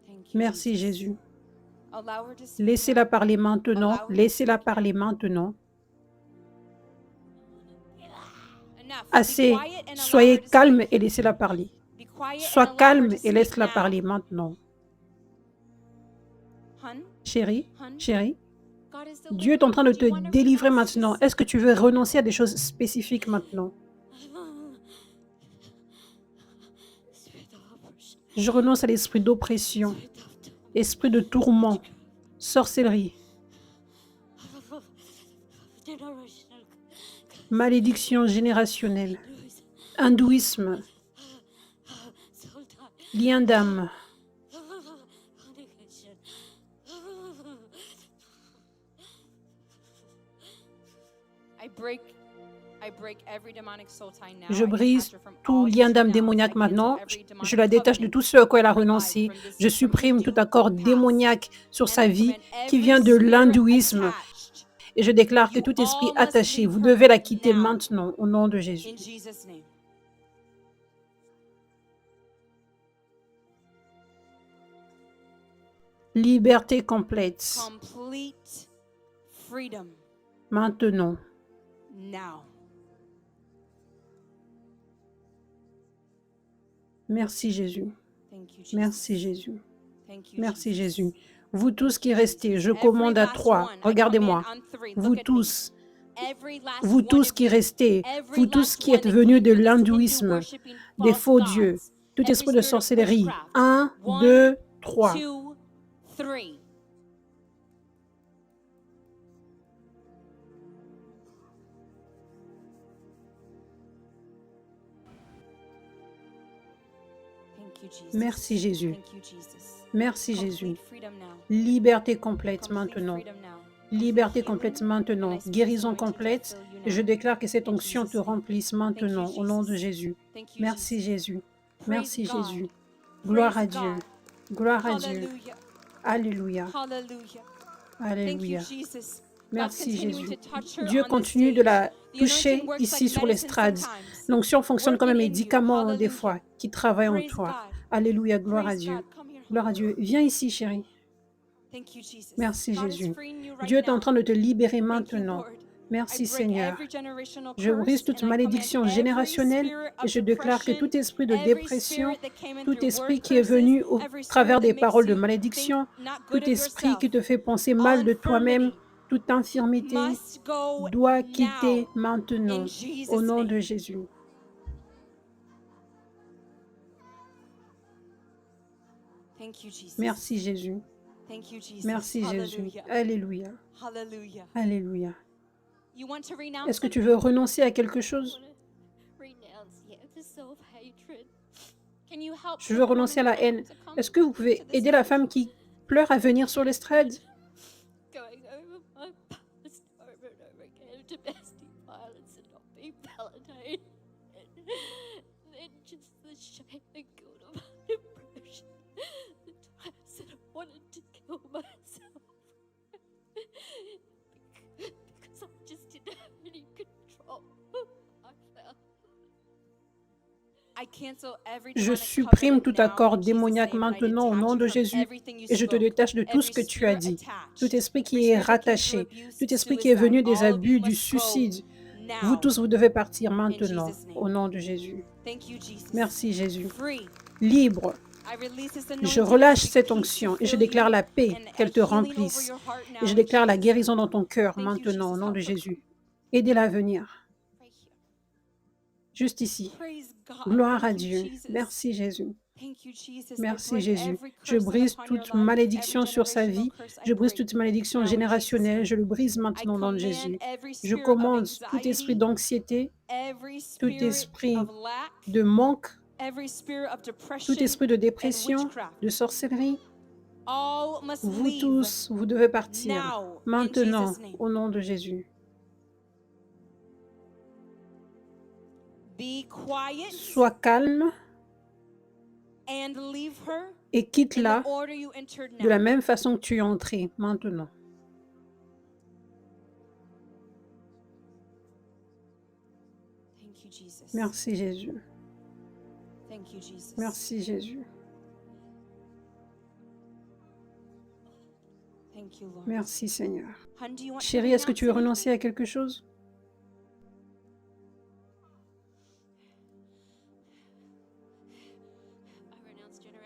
Thank you, Merci Jesus. Jésus. Allow her to speak Laissez-la now. parler maintenant. Allow her to Laissez-la speak now. parler maintenant. Enough. Be Assez. quiet and allow her Soyez to calme speak. et laissez-la parler. Be quiet and Sois allow her calme to et speak laisse-la now. parler maintenant. Hun, Chérie, hun, chérie, God is Dieu est en delivering train you. de Do te you want to délivrer renounce maintenant. this? Est-ce que tu veux renoncer à des choses spécifiques maintenant? Spirit of oppression, Je renonce à l'esprit d'oppression, spirit of torment, esprit de tourment, sorcellerie, generational malédiction générationnelle, curse, hindouisme, soul tie, lien d'âme. fornication. I break every demonic soul tie now. Je I brise detach her from tout all lien she's d'âme renounced. démoniaque I cancel maintenant. every demonic Je la détache de covenant tout ce à quoi elle a over her life renoncé. from this- Je from supprime tout Hindu accord past. démoniaque sur And sa I vie command qui every vient de spirit l'hindouisme. attached. Et je déclare que You tout esprit all must attaché, leave vous her devez la quitter now. maintenant au nom de Jésus. In Jesus' name. Liberté complète Complete freedom maintenant. now. Merci Jésus. Thank you, Jesus. Merci Jésus. Thank you, Merci Jesus. Jésus. Vous tous qui restez, je Every commande à last 3. one. I Regardez-moi. command on 3. Vous Look at me. tous, Every last vous one tous of qui you. restez, Every vous tous last qui one êtes that venus came de through this Hindu l'hindouisme, worshiping des false faux dieux, gods. tout Every esprit de spirit of sorcellerie. witchcraft. 1, 1, 2, 3. 2, 3. Thank you, Jesus. Merci Jésus. Thank you, Jesus. Merci Complete Jésus. freedom now. Liberté complète Complete maintenant. freedom now. Liberté Complete complète healing, and maintenant. I speak this Guérison anointing to complète. fill you Et je now. déclare que cette In onction te Jesus' name. remplisse Thank you, maintenant au nom de Jesus. Jésus. Thank you, Merci Jesus. Jésus. Praise Merci God. Jésus. Gloire à Praise Dieu. God. Gloire à Dieu. Hallelujah. Alléluia. Hallelujah. Thank you, Alléluia. Jesus. Merci God's continuing Jésus. to touch her Dieu on the continue de stage. la The anointing toucher works ici like sur medicine l'estrade. sometimes. L'onction fonctionne comme un Working in you. médicament des Hallelujah. fois qui travaille en Praise toi. God. Alléluia. Gloire à Praise Dieu. God. Come here. Gloire à Dieu. Viens ici, chérie. Thank you, Jesus. Merci God is Jésus. freeing you Dieu right est en now. train de te libérer Thank you, maintenant. Lord. Merci break Seigneur. every generational Je brise curse toute and I command malédiction every générationnelle spirit et of je déclare que depression, tout esprit de every dépression, spirit that came in tout through word esprit qui est curses, venu au every spirit travers that des makes paroles de you think malédiction, not good tout of esprit qui yourself, te fait penser all mal de toi-même, infirmity toute infirmité must go doit now quitter in maintenant au Jesus' nom de name. Jésus. Thank you, Jesus. Merci Jésus. Thank you, Jesus. Merci Jésus. Hallelujah. Alléluia. Hallelujah. Alléluia. You want to renounce Est-ce que tu something? veux renoncer à quelque chose? Can you help Je the veux woman renoncer à la crying haine. to come Est-ce que vous to pouvez the aider la stage? femme qui pleure à venir sur l'estrade? Going over my past over and over again, domestic violence and not being validated. And then just the shame and guilt of depression. The times that I wanted to kill myself. Because I just didn't have any control. I felt. I cancel every Je demonic supprime covenant tout now accord in Jesus' démoniaque name, and I maintenant au detach nom you de from Jésus everything you et je te spoke. détache de tout ce Every que tu as spirit dit. attached, Tout esprit every qui est spirit that came through rattaché, abuse, tout esprit qui est suicide, venu des all of you abus, du must go suicide, vous now tous, vous devez partir in maintenant Jesus' au name. nom de Jésus. Thank you, Jesus. Merci Jésus. Free. Libre, I release this je anointing. I relâche speak cette peace to onction et je fill déclare you la paix, and a qu'elle te healing over remplisse. your heart Et now je in déclare la Jesus' guérison name. dans ton cœur Thank you, maintenant au Jesus. nom de Help her come Jésus. Aidez-la à venir, right here. juste ici. Praise God. Gloire à Thank you, Dieu. Jesus. Merci Jésus. Thank you, Jesus. I Merci break Jésus. every Je curse brise upon your toute life, every malédiction sur sa generational vie. curse. I Je brise break toute malédiction now in Jesus' générationnelle. name. Je le brise I maintenant dans le nom de command Jésus. every Je spirit of commande tout esprit anxiety, d'anxiété, every tout spirit esprit of lack, de manque, every spirit of tout depression esprit de and dépression, witchcraft. de sorcellerie. All must Vous leave tous, vous devez partir now in maintenant Jesus' name. au nom de Jésus. Be quiet Sois calme and leave her et in the quitte-la order you entered de la now. même façon que tu es entré maintenant. Thank you, Jesus. Merci Jésus. Thank you, Jesus. Merci Jésus. Thank you, Lord. Merci Seigneur. Hun, do you want to Chérie, est-ce que tu veux renounce renoncer à quelque chose?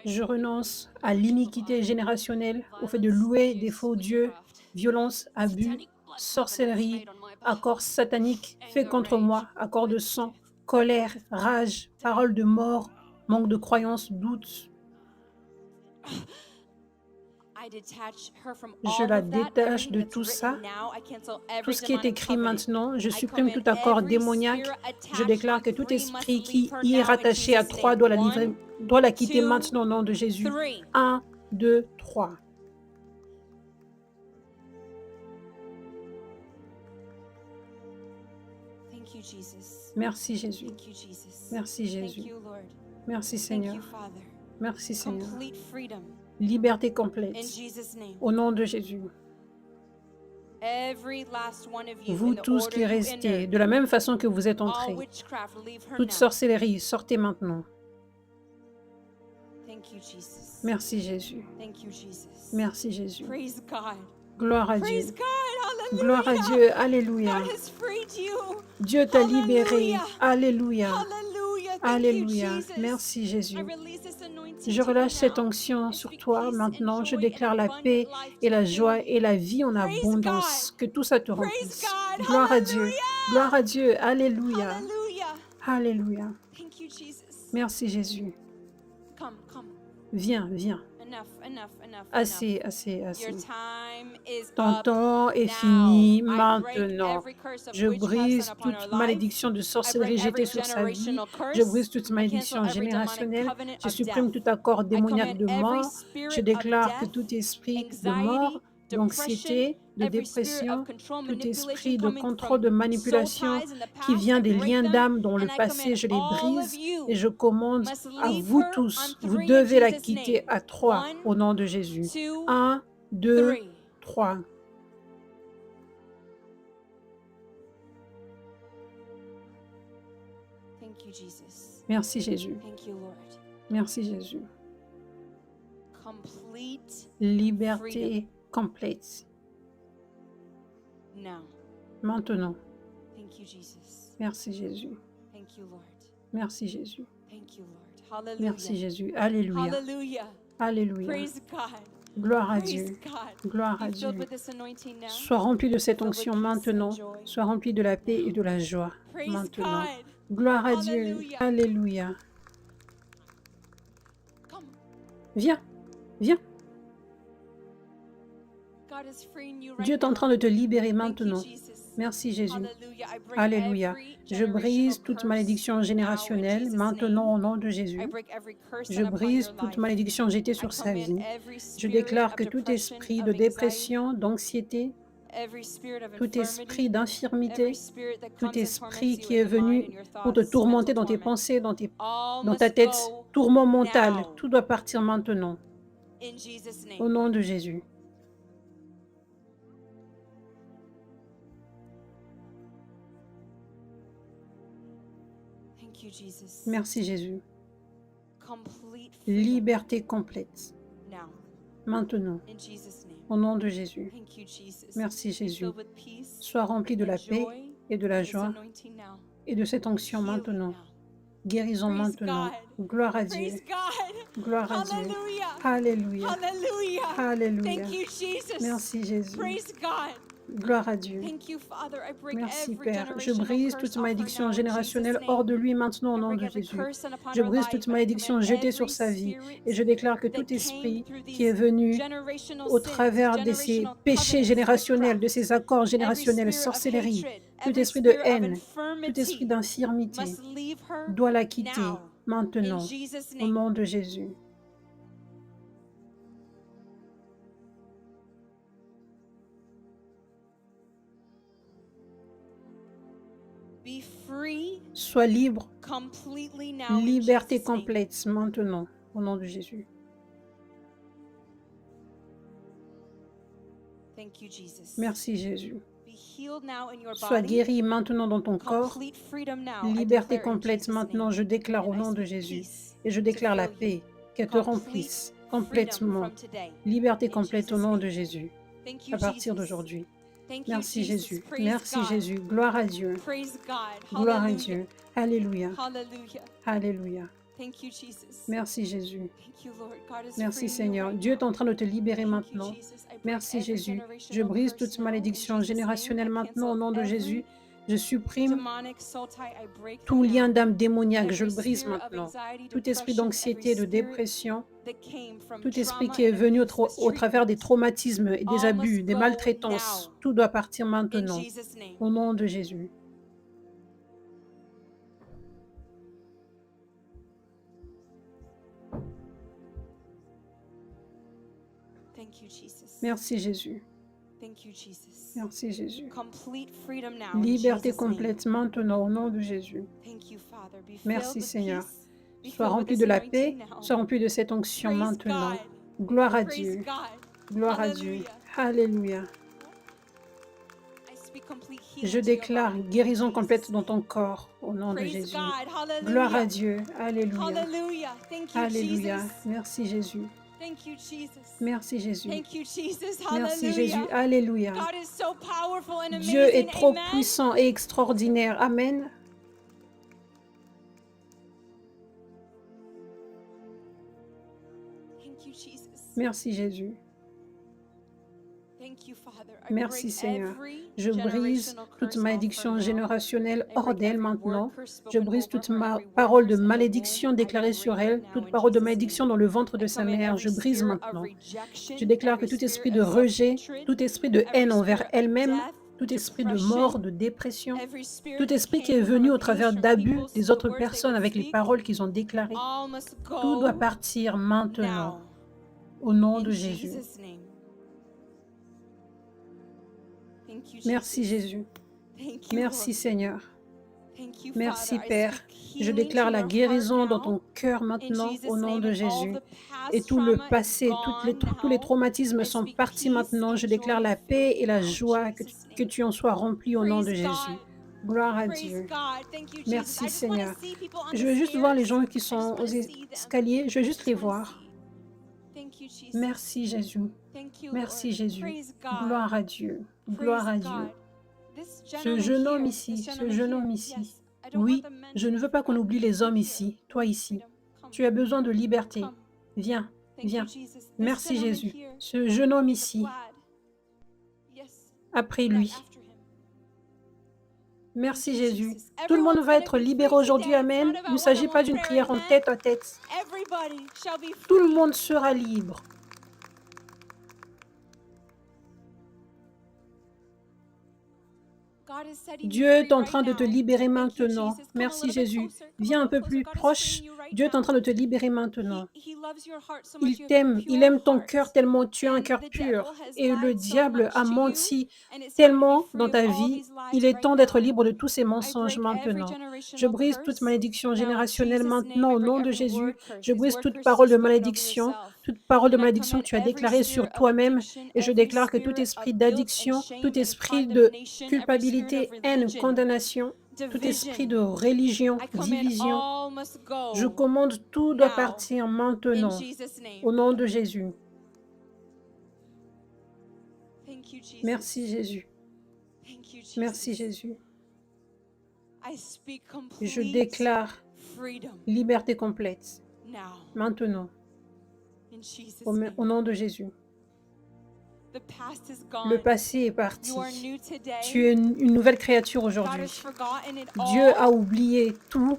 Je renonce à l'iniquité générationnelle, au fait de louer des faux dieux, violence, abus, sorcellerie, accords sataniques faits contre moi, accords de sang, colère, rage, paroles de mort, manque de croyance, doute. I detach her from Je all la of that, détache everything de that's tout ça. written now. I cancel Tout every ce qui est demonic écrit covenant. maintenant, je I supprime command tout accord every démoniaque. spirit Je attached déclare on que tout 3 esprit must qui leave her y est now in rattaché à Jesus' 3 name. doit la 1, livrer, doit la quitter 2, maintenant au nom de Jésus. 3. 1, 2, 3. Thank you, Jesus. Merci Jésus. Thank you, Jesus. Merci Thank Jésus. you, Lord. Merci Thank Seigneur. you, Father. Merci Seigneur. Complete freedom Liberté in complète. Jesus' name. Au nom de Jésus. Every last one of you Vous in the tous order qui you restez, entered. de la même façon que vous êtes All entrés, witchcraft, leave her toute now. sorcellerie, sortez maintenant. Thank you, Jesus. Merci Jésus. Thank you, Jesus. Merci Jésus. Praise God. Gloire à Dieu. Praise God. Gloire à Hallelujah. Dieu. Alléluia. God has freed you. Dieu t'a libéré. Hallelujah. Alléluia. Hallelujah. Thank Alléluia. you, Jesus. Merci I Jésus. release this anointing Je to you relâche cette now. onction I sur speak toi peace maintenant. and Je joy déclare and la abundant paix life et to la fill joie you. et la vie en Praise abondance. God. Que tout ça te Praise remplisse. God. Gloire à Dieu. Gloire à Hallelujah. Dieu. Alléluia. Hallelujah. Alléluia. Thank you, Jesus. Merci Jésus. Come, come. Viens, viens. Enough. Assez, assez, Your assez. time is Ton up temps est now. fini I break maintenant. every curse of Je witchcraft brise sent upon her toute life. malédiction de I sorcellerie break every jetée sur sa vie. generational Je curse. brise toute I cancel malédiction every demonic générationnelle. covenant Je of supprime death. tout accord I démoniaque command de every mort. Je spirit of déclare que death, tout esprit de anxiety, mort, depression, d'anxiété, de every spirit of dépression, control, tout manipulation esprit de coming contrôle, from de soul manipulation ties in the qui past, vient I des break liens them d'âme dans le and I command passé, je les all of brise you et je commande must à leave vous her on tous, vous 3 in devez la Jesus' name. quitter à 3 1, au nom de Jésus. 2, 1, 2, 3. 3. Thank you, Jesus. Merci Jésus. Thank you, Lord. Merci Jésus. Complete Liberté complète. now. Maintenant. Thank you, Jesus. Merci Jésus. Thank you, Lord. Merci Jésus. Thank you, Lord. Merci Hallelujah. Jésus. Alléluia. Hallelujah. Alléluia. Praise God. Gloire à Praise Dieu. God. Gloire à Be Dieu. filled with this anointing now. Sois rempli de cette Filled with onction peace and maintenant. joy. Sois rempli de la paix et de la joie Praise maintenant. God. Gloire à Dieu. Hallelujah. Alléluia. Come. Viens. Viens. God is freeing you right Dieu est en now. train de te libérer Thank you, maintenant. Jesus. Merci Jésus. Hallelujah. I break Alléluia. every Je brise generational toute curse malédiction now in générationnelle Jesus' maintenant name. au nom de Jésus. I break every curse Je set upon brise your toute life. malédiction jetée I sur sa command vie. every Je spirit déclare of que tout depression, esprit of de anxiety, dépression, d'anxiété, every spirit of tout infirmity, esprit every d'infirmité, spirit that tout comes and esprit torments you qui est in the mind venu and your pour te thoughts, tourmenter mental dans tes torment, pensées, all dans ta must tête, go tourment mental, now tout doit partir maintenant, in Jesus' au name. nom de Jésus. Thank you, Jesus. Merci Jésus. Complete freedom Liberté complète, now maintenant, in Jesus' name. au nom de Jésus. Thank you, Jesus. Merci Be Jésus. filled with peace Sois rempli de and la paix joy et de la in this joie anointing now. et de cette onction Healing maintenant. now. Guérison Praise maintenant. God. Gloire à Dieu. Praise God. Gloire à Dieu. Hallelujah. Alléluia. Hallelujah. Alléluia. Thank you, Jesus. Merci Jésus. Praise God. Gloire à Dieu. Thank you, Father. I break Merci every Père. Je generational brise curse toute off her malédiction now in générationnelle Jesus' hors name. de lui maintenant au I nom break de every Jésus. curse upon Je her brise life toute and I malédiction command jetée every sur sa vie spirit et je déclare que that tout esprit came through qui est these venu generational au sins, travers de ces generational péchés covenants, générationnels, de ces witchcraft, accords every générationnels, spirit of sorcellerie, hatred, tout every esprit de spirit of haine, tout esprit infirmity d'infirmité must leave her doit la quitter now in maintenant Jesus' au name. nom de Jésus. Be free Sois libre, completely now in liberté Jesus' name. complète maintenant au nom de Jésus. Thank you, Jesus. Merci Jésus. Be healed now in your Sois body. guéri maintenant dans ton corps. Complete freedom now. I Liberté declare in complète Jesus' maintenant, name. je déclare au And I nom de speak Jésus. peace Et je to déclare la fill you. paix, qu'elle te Complete remplisse freedom complètement. from today. Liberté In complète au Jesus' nom name. de Jésus, Thank you, à partir Jesus. d'aujourd'hui. Thank you, Merci Jesus. Jésus. Praise Merci God. Jésus. Gloire à Dieu. Praise God. Gloire à Hallelujah. Dieu. Alléluia. Hallelujah. Alléluia. Thank you, Jesus. Merci Jésus. Thank you, Lord. God is Merci freeing you Seigneur. right Dieu est now. en train de te libérer Thank you, maintenant. Jesus. I break Merci every Jésus. Je generational brise curse toute now in malédiction Jesus' name. générationnelle I maintenant au cancel nom de every Jésus. Je supprime demonic soul tie. I break tout them lien now. d'âme démoniaque. Je Every le brise spirit of maintenant. anxiety, Tout esprit depression, every d'anxiété, de spirit dépression, that came from tout esprit trauma qui est and venu abuse, au travers des mistreatment, traumatismes et des all abus, must des go maltraitances, now tout doit partir in maintenant. Jesus' name. Au nom de Jésus. Thank you, Jesus. Merci Jésus. Thank you, Jesus. Merci Jésus. Complete freedom now in Liberté Jesus' name. complète maintenant au nom de Jésus. Thank you, Father. Be filled Merci with Seigneur. peace. Be Sois filled with rempli this de la anointing paix, now. sois rempli de cette onction Praise maintenant. God. Gloire à Praise Dieu. God. Gloire à Dieu. Hallelujah. Alléluia. I speak complete Je healing to your déclare body. guérison In complète Jesus' dans name. ton corps au nom de Praise Jésus. God. Gloire à Hallelujah. Dieu. Alléluia. Hallelujah. Thank you, Alléluia. Jesus. Merci Jésus. Thank you, Jesus. Merci Jésus. Thank you, Jesus. Merci Jésus. Hallelujah. Alléluia. God is so powerful and Dieu amazing. est trop Amen. puissant et extraordinaire. Amen. Thank you, Jesus. Merci Jésus. Thank you, Father. I Merci break Seigneur. every Je brise generational toute curse off her malédiction now. générationnelle I hors break d'elle every word maintenant. curse Je spoken brise over toute her, every word parole de curse in the malédiction womb. I déclarée sur break it elle, now toute in parole de Jesus' malédiction name. dans le ventre I de sa command mère. every Je brise spirit of maintenant. rejection, Je déclare que every tout esprit spirit de of rejet, self-hatred, tout esprit de every haine envers spirit of elle-même, death, tout esprit de depression, mort, de dépression, every spirit tout that esprit qui est came from venu au abuse travers from d'abus people, des the autres words they personnes would avec les speak, paroles qu'ils ont déclarées, all must tout doit go partir maintenant now au nom in de Jésus. Jesus' name. Thank you, Merci Jesus. Jésus. Thank you, Merci Lord. Seigneur. Thank you, Merci Father. I Père. speak Je healing déclare to la your guérison heart dans now. ton cœur In maintenant au Jesus' nom name, de and all Jésus. the Et past tout le trauma is passé, gone tous les now. traumatismes I sont speak partis peace maintenant. and Je joy déclare be la filled paix you et la now in joie, Jesus' que name. tu en sois rempli au nom de Praise Jésus. God. Gloire à Praise Dieu. God. Thank you, Jesus. Merci I just want Seigneur. to see people on Je the veux juste voir les stairs. gens qui I just sont aux want to see them. escaliers. Je veux I juste just les want to voir. see. Thank you, Jesus. Merci Jésus. Thank you, Merci Lord. Jésus. Praise God. Gloire à Dieu. Praise Gloire à Dieu. God. Ce jeune homme ici, ce jeune homme ici. Oui, je ne veux pas qu'on oublie les hommes ici, toi ici. Tu as besoin de liberté. Viens, viens. Merci Jésus. Ce jeune homme ici, après lui. Merci Jésus. Tout le monde va être libéré aujourd'hui, Amen. Il ne s'agit pas d'une prière en tête à tête. Tout le monde sera libre. Dieu est en train de te libérer maintenant. Merci Jésus. Viens un peu plus proche. Dieu est en train de te libérer maintenant. Il t'aime, il aime ton cœur tellement tu as un cœur pur. Et le diable a menti tellement dans ta vie. Il est temps d'être libre de tous ces mensonges maintenant. Je brise toute malédiction générationnelle maintenant au nom de Jésus. Je brise toute parole de malédiction que tu as déclarée sur toi-même. Et je déclare que tout esprit d'addiction, tout esprit de culpabilité, haine, condamnation, tout esprit de religion, division, je commande tout doit partir maintenant au nom de Jésus. Merci Jésus. Merci Jésus. Je déclare liberté complète maintenant au nom de Jésus. Le passé est parti. Tu es une nouvelle créature aujourd'hui. Dieu a oublié tout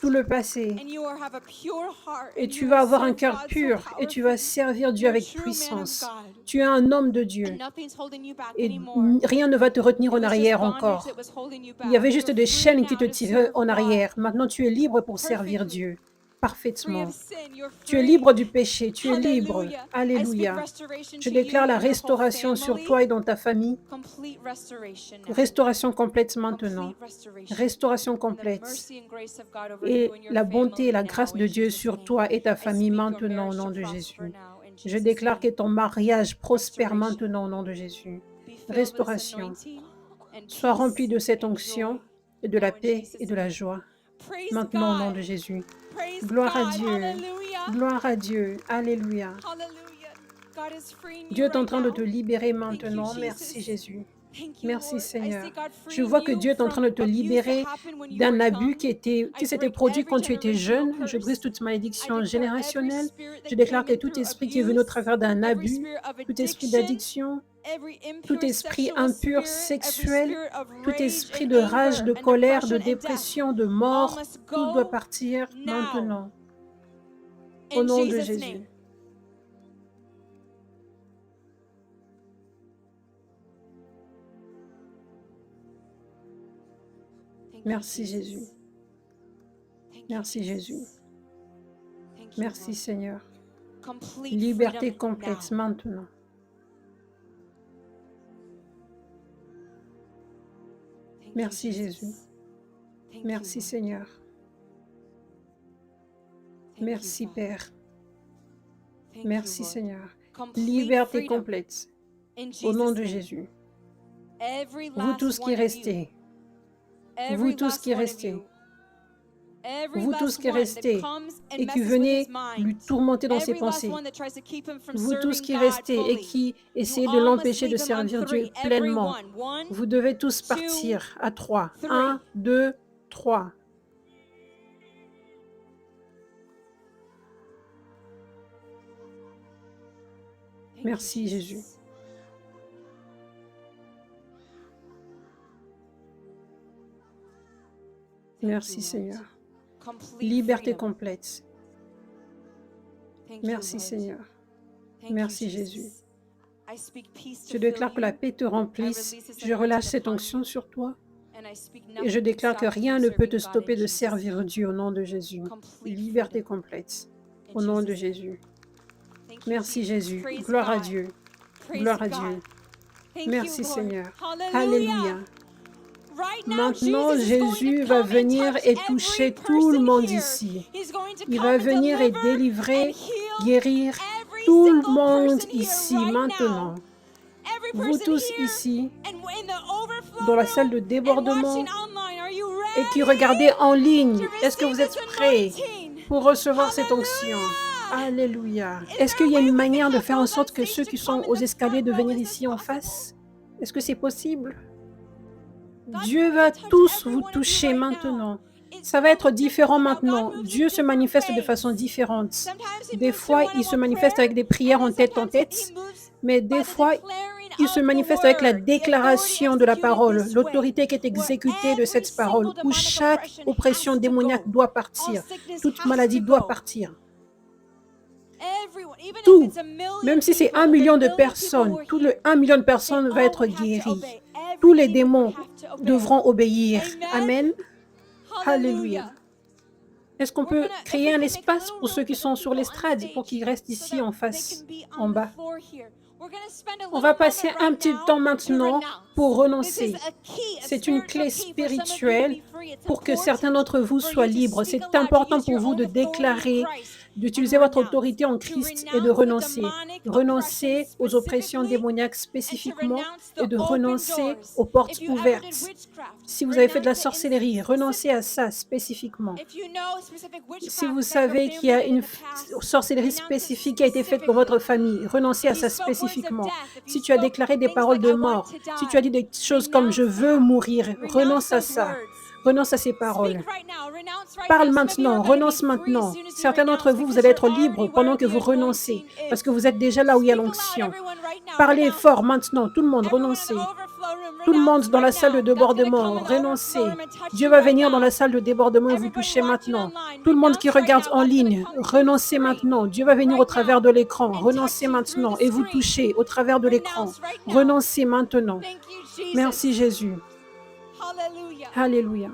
le passé. Et tu vas avoir un cœur pur et tu vas servir Dieu avec puissance. Tu es un homme de Dieu et rien ne va te retenir en arrière encore. Il y avait juste des chaînes qui te tiraient en arrière. Maintenant, tu es libre pour servir Dieu. Parfaitement. Tu es libre du péché, tu es libre. Alléluia. Je déclare la restauration sur toi et dans ta famille. Restauration complète maintenant. Restauration complète. Et la bonté et la grâce de Dieu sur toi et ta famille maintenant au nom de Jésus. Je déclare que ton mariage prospère maintenant au nom de Jésus. Restauration. Sois rempli de cette onction et de la paix et de la joie. Maintenant au nom de Jésus. Gloire à Dieu. Gloire à Dieu. Alléluia. Dieu est en train de te libérer maintenant. Merci Jésus. Merci Seigneur. Je vois que Dieu est en train de te libérer d'un abus qui s'était produit quand tu étais jeune. Je brise toute malédiction générationnelle. Je déclare que tout esprit qui est venu au travers d'un abus, tout esprit d'addiction, tout esprit impur sexuel, tout esprit de rage, de colère, de dépression, de mort, tout doit partir maintenant. Au nom de Jésus. Merci Jésus. Merci Jésus. Merci Seigneur. Liberté complète maintenant. Merci Jésus. Merci Seigneur. Merci Père. Merci Seigneur. Liberté complète. Au nom de Jésus. Vous tous qui restez. Vous tous qui restez. Vous tous qui restez et qui venez lui tourmenter dans ses pensées. Vous tous qui restez et qui essayez de l'empêcher de servir Dieu pleinement. Vous devez tous partir à 3. 1, 2, 3. Merci Jésus. Merci Seigneur. Liberté complète. Merci Seigneur. Merci Jésus. Je déclare que la paix te remplisse. Je relâche cette onction sur toi. Et je déclare que rien ne peut te stopper de servir Dieu au nom de Jésus. Liberté complète. Au nom de Jésus. Merci Jésus. Gloire à Dieu. Gloire à Dieu. Merci Seigneur. Alléluia. Maintenant, Jésus va venir et toucher tout le monde ici. Il va venir et délivrer, guérir tout le monde ici maintenant. Vous tous ici, dans la salle de débordement et qui regardez en ligne, est-ce que vous êtes prêts pour recevoir cette onction? Alléluia. Est-ce qu'il y a une manière de faire en sorte que ceux qui sont aux escaliers de venir ici en face? Est-ce que c'est possible? Dieu va tous vous toucher maintenant. Ça va être différent maintenant. Dieu se manifeste de façon différente. Des fois, il se manifeste avec des prières en tête, mais des fois, il se manifeste avec la déclaration de la parole, l'autorité qui est exécutée de cette parole, où chaque oppression démoniaque doit partir, toute maladie doit partir. Tout, même si c'est 1 million de personnes, tout le 1 million de personnes va être guéri. Tous les démons devront obéir. Amen. Alléluia. Est-ce qu'on peut créer un espace pour ceux qui sont sur l'estrade, pour qu'ils restent ici en face, en bas? On va passer un petit temps maintenant pour renoncer. C'est une clé spirituelle pour que certains d'entre vous soient libres. C'est important pour vous de déclarer, d'utiliser votre autorité en Christ et de renoncer. Renoncer aux oppressions démoniaques spécifiquement et de renoncer aux portes ouvertes. Si vous avez fait de la sorcellerie, renoncez à ça spécifiquement. Si vous savez qu'il y a une sorcellerie spécifique qui a été faite pour votre famille, renoncez à ça spécifiquement. Si tu as déclaré des paroles de mort, si tu as dit des choses comme « je veux mourir », renonce à ça. Renonce à ces paroles. Parle maintenant, renonce maintenant. Certains d'entre vous, vous allez être libres pendant que vous renoncez, parce que vous êtes déjà là où il y a l'onction. Parlez fort maintenant, tout le monde, renoncez. Tout le monde dans la salle de débordement, renoncez. Dieu va venir dans la salle de débordement et vous toucher maintenant. Tout le monde qui regarde en ligne, renoncez maintenant. Dieu va venir au travers de l'écran, renoncez maintenant et vous touchez au travers de l'écran. Renoncez maintenant. Merci Jésus. Alléluia.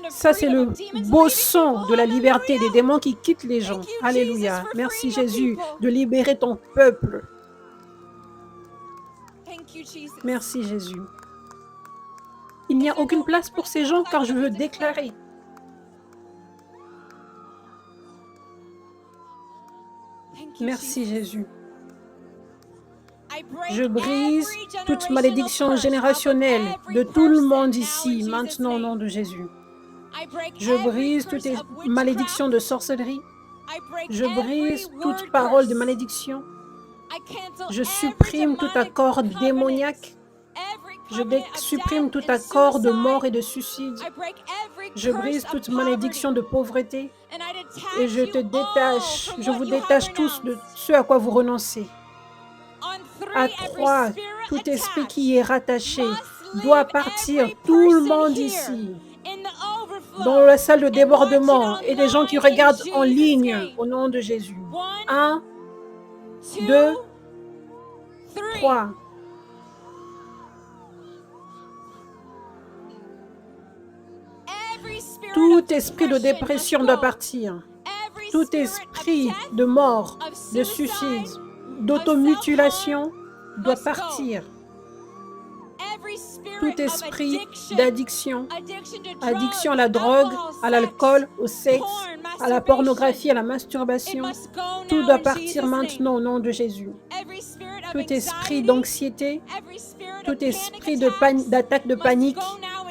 Ça, c'est le beau son de la liberté des démons qui quittent les gens. Alléluia. Merci Jésus de libérer ton peuple. Merci Jésus. Il n'y a aucune place pour ces gens car je veux déclarer. Merci Jésus. Je brise toute malédiction générationnelle de tout le monde ici, maintenant au nom de Jésus. Je brise toute malédiction de sorcellerie. Je brise toute parole de malédiction. Je supprime tout accord démoniaque. Je supprime tout accord de mort et de suicide. Je brise toute malédiction de pauvreté. Et je te détache, je vous détache tous de ce à quoi vous renoncez. À 3, tout esprit qui y est rattaché doit partir. Tout le monde ici, dans la salle de débordement et les gens qui regardent en ligne, au nom de Jésus. 1, 2, 3. Tout esprit de dépression doit partir. Tout esprit de mort, de suicide, d'automutilation doit partir. Tout esprit d'addiction, addiction à la drogue, à l'alcool, au sexe, à la pornographie, à la masturbation, tout doit partir maintenant au nom de Jésus. Tout esprit d'anxiété, tout esprit d'attaque de panique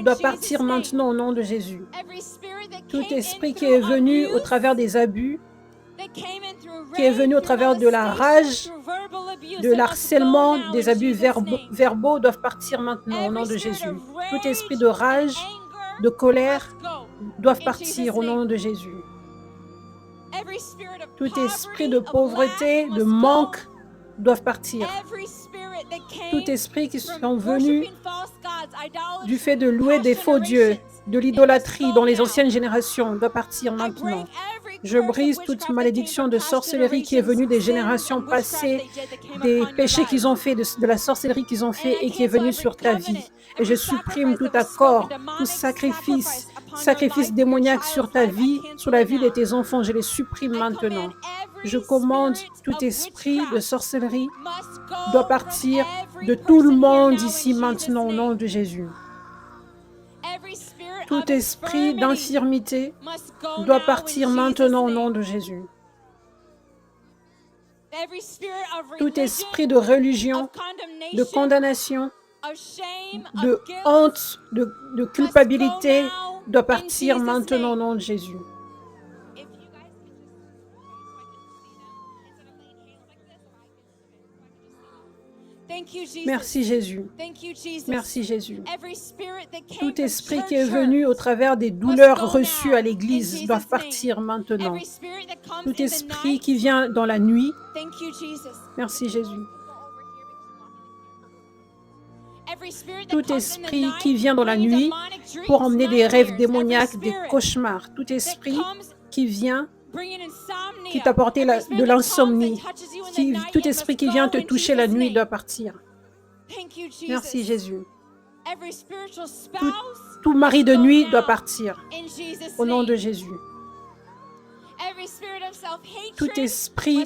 doit partir maintenant au nom de Jésus. Tout esprit qui est venu au travers des abus, qui est venu au travers de la rage, de l'harcèlement, des abus verbaux doivent partir maintenant au nom de Jésus. Tout esprit de rage, de colère doivent partir au nom de Jésus. Tout esprit de pauvreté, de manque doivent partir. Tout esprit qui sont venus du fait de louer des faux dieux, de l'idolâtrie dans les anciennes générations doit partir maintenant. Je brise toute malédiction de sorcellerie qui est venue des générations passées, des péchés qu'ils ont fait, de la sorcellerie qu'ils ont fait et qui est venue sur ta vie. Et je supprime tout accord, tout sacrifice démoniaque sur ta vie, sur la vie de tes enfants. Je les supprime maintenant. Je commande tout esprit de sorcellerie doit partir de tout le monde ici maintenant au nom de Jésus. Tout esprit d'infirmité doit partir maintenant au nom de Jésus. Tout esprit de religion, de condamnation, de honte, de culpabilité doit partir maintenant au nom de Jésus. Merci Jésus. Merci Jésus. Tout esprit qui est venu au travers des douleurs reçues à l'Église doit partir maintenant. Tout esprit qui vient dans la nuit, merci Jésus. Tout esprit qui vient dans la nuit pour emmener des rêves démoniaques, des cauchemars. Tout esprit qui vient, qui t'a apporté de l'insomnie. Tout esprit qui vient te toucher la nuit doit partir. Merci Jésus. Tout mari de nuit doit partir. Au nom de Jésus. Tout esprit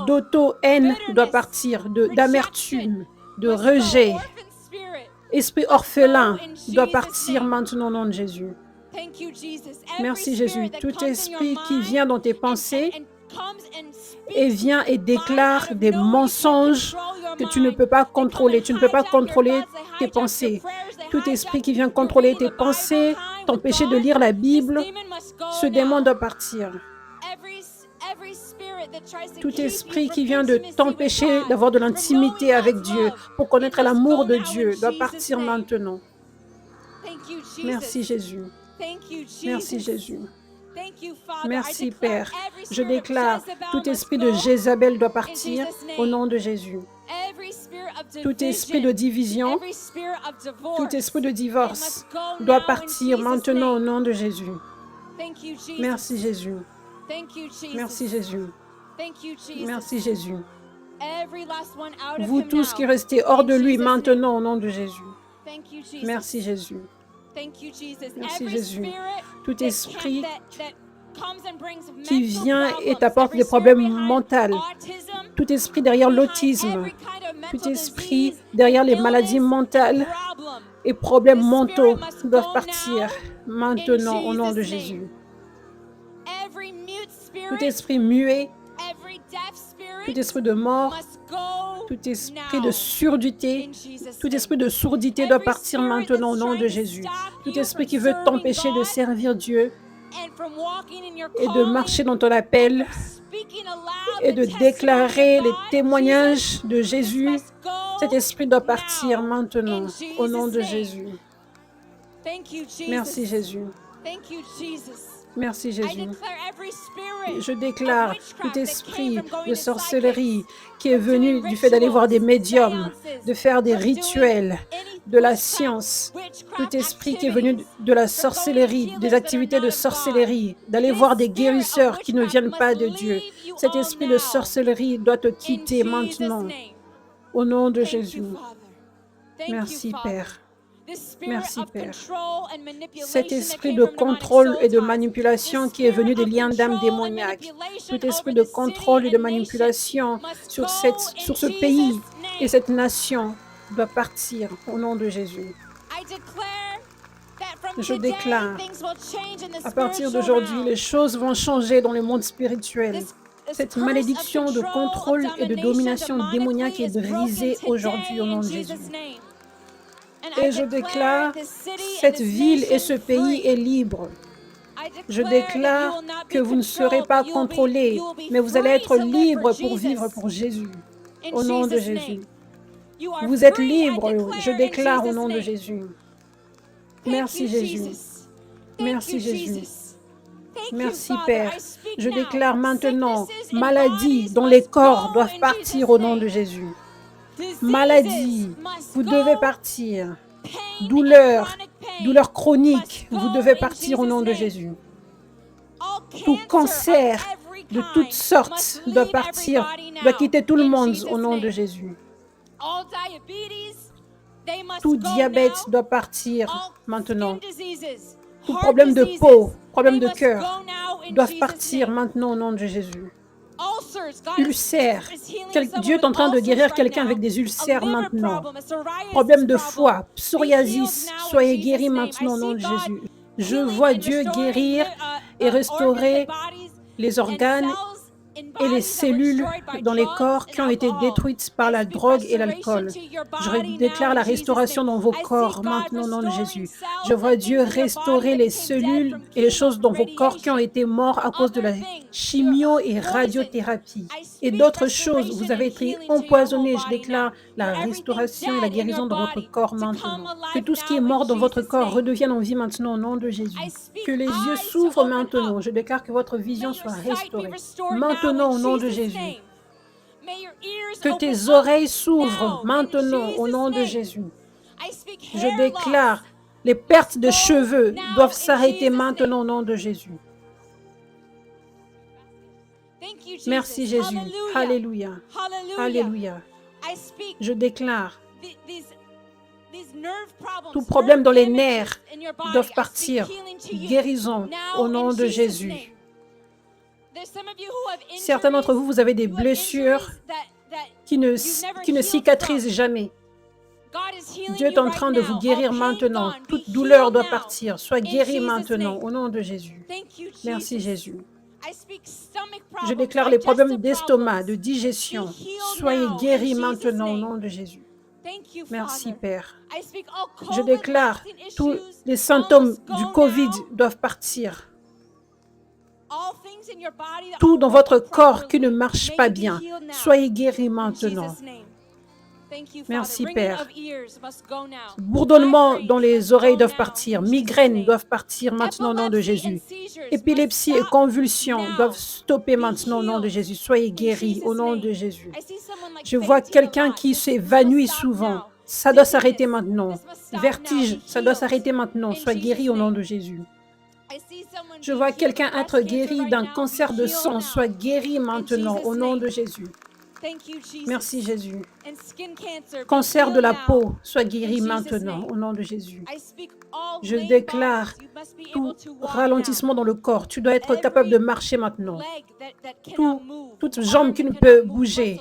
d'auto-haine doit partir, d'amertume, de rejet. Esprit orphelin doit partir maintenant au nom de Jésus. Merci Jésus. Tout esprit qui vient dans tes pensées et vient et déclare des mensonges que tu ne peux pas contrôler. Tu ne peux pas contrôler tes pensées. Tout esprit qui vient contrôler tes pensées, t'empêcher de lire la Bible, ce démon doit partir. Tout esprit qui vient de t'empêcher d'avoir de l'intimité avec Dieu, pour connaître l'amour de Dieu, doit partir maintenant. Merci Jésus. Merci Jésus. Merci Père. Je déclare, tout esprit de Jézabel doit partir au nom de Jésus. Tout esprit de division, tout esprit de divorce doit partir maintenant au nom de Jésus. Merci Jésus. Merci Jésus. Merci Jésus. Vous tous qui restez hors de lui maintenant au nom de Jésus. Merci Jésus. Merci Jésus. Tout esprit qui vient et t'apporte des problèmes mentaux, tout esprit derrière l'autisme, tout esprit derrière les maladies mentales et problèmes mentaux doivent partir maintenant au nom de Jésus. Tout esprit muet, tout esprit de mort, tout esprit de surdité, tout esprit de sourdité doit partir maintenant au nom de Jésus. Tout esprit qui veut t'empêcher de servir Dieu et de marcher dans ton appel et de déclarer les témoignages de Jésus, cet esprit doit partir maintenant au nom de Jésus. Merci Jésus. Merci Jésus. Je déclare tout esprit de sorcellerie qui est venu du fait d'aller voir des médiums, de faire des rituels, de la science, tout esprit qui est venu de la sorcellerie, des activités de sorcellerie, d'aller voir des guérisseurs qui ne viennent pas de Dieu. Cet esprit de sorcellerie doit te quitter maintenant. Au nom de Jésus. Merci Père. Merci Père. Cet esprit de contrôle et de manipulation qui est venu des liens d'âme démoniaques, tout esprit de contrôle et de manipulation sur ce pays et cette nation doit partir au nom de Jésus. Je déclare, à partir d'aujourd'hui, les choses vont changer dans le monde spirituel. Cette malédiction de contrôle et de domination démoniaque est brisée aujourd'hui au nom de Jésus. Et je déclare, cette ville et ce pays est libre. Je déclare que vous ne serez pas contrôlés, mais vous allez être libres pour vivre pour Jésus. Au nom de Jésus. Vous êtes libres, je déclare au nom de Jésus. Merci Jésus. Merci Jésus. Merci Père. Je déclare maintenant, maladies dont les corps doivent partir au nom de Jésus. Maladie, vous devez partir. Douleur, douleur chronique, vous devez partir au nom de Jésus. Tout cancer de toutes sortes doit partir, doit quitter tout le monde au nom de Jésus. Tout diabète doit partir maintenant. Tout problème de peau, problème de cœur doivent partir maintenant au nom de Jésus. Ulcères. Dieu est en train de guérir quelqu'un avec des ulcères maintenant. Problème de foie, psoriasis, soyez guéris maintenant au nom de Jésus. Je vois Dieu guérir et restaurer les organes et les cellules dans les corps qui ont été détruites par la drogue et l'alcool. Je déclare la restauration dans vos corps maintenant au nom de Jésus. Je vois Dieu restaurer les cellules et les choses dans vos corps qui ont été morts à cause de la chimio et radiothérapie. et d'autres choses. Vous avez été empoisonné. Je déclare la restauration et la guérison dans votre corps maintenant. Que tout ce qui est mort dans votre corps redevienne en vie maintenant au nom de Jésus. Que les yeux s'ouvrent maintenant. Je déclare que votre vision soit restaurée. Maintenant au nom de Jésus. Que tes oreilles s'ouvrent maintenant au nom de Jésus. Je déclare les pertes de cheveux doivent s'arrêter maintenant au nom de Jésus. Merci Jésus. Alléluia. Alléluia. Je déclare tout problème dans les nerfs doivent partir. Guérison au nom de Jésus. Certains d'entre vous, vous avez des blessures qui ne cicatrisent jamais. Dieu est en train de vous guérir maintenant. Toute douleur doit partir. Sois guéri maintenant au nom de Jésus. Merci Jésus. Je déclare les problèmes d'estomac, de digestion. Soyez guéris maintenant au nom de Jésus. Merci Père. Je déclare tous les symptômes du Covid doivent partir. Tout dans votre corps qui ne marche pas bien, soyez guéris maintenant. Merci Père. Bourdonnement dans les oreilles doivent partir. Migraines doivent partir maintenant au nom de Jésus. Épilepsie et convulsions doivent stopper maintenant au nom de Jésus. Soyez guéris au nom de Jésus. Je vois quelqu'un qui s'évanouit souvent. Ça doit s'arrêter maintenant. Vertige, ça doit s'arrêter maintenant. Sois guéri au nom de Jésus. Je vois quelqu'un être guéri d'un cancer de sang. Sois guéri maintenant au nom de Jésus. Merci Jésus. Cancer de la peau, sois guéri maintenant au nom de Jésus. Je déclare tout ralentissement dans le corps. Tu dois être capable de marcher maintenant. Toute jambe qui ne peut bouger,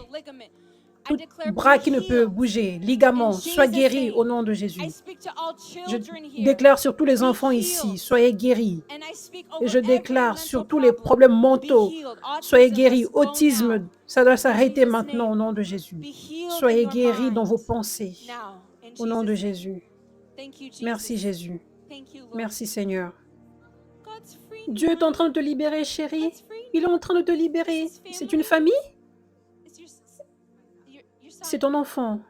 tout bras qui ne peut bouger, ligament, sois guéri au nom de Jésus. Je déclare sur tous les enfants ici, soyez guéris. Et je déclare sur tous les problèmes mentaux, soyez guéris. Autisme, ça doit s'arrêter maintenant au nom de Jésus. Soyez guéris dans vos pensées au nom de Jésus. Merci Jésus. Merci Seigneur. Dieu est en train de te libérer, chérie. Il est en train de te libérer. C'est une famille? C'est ton enfant.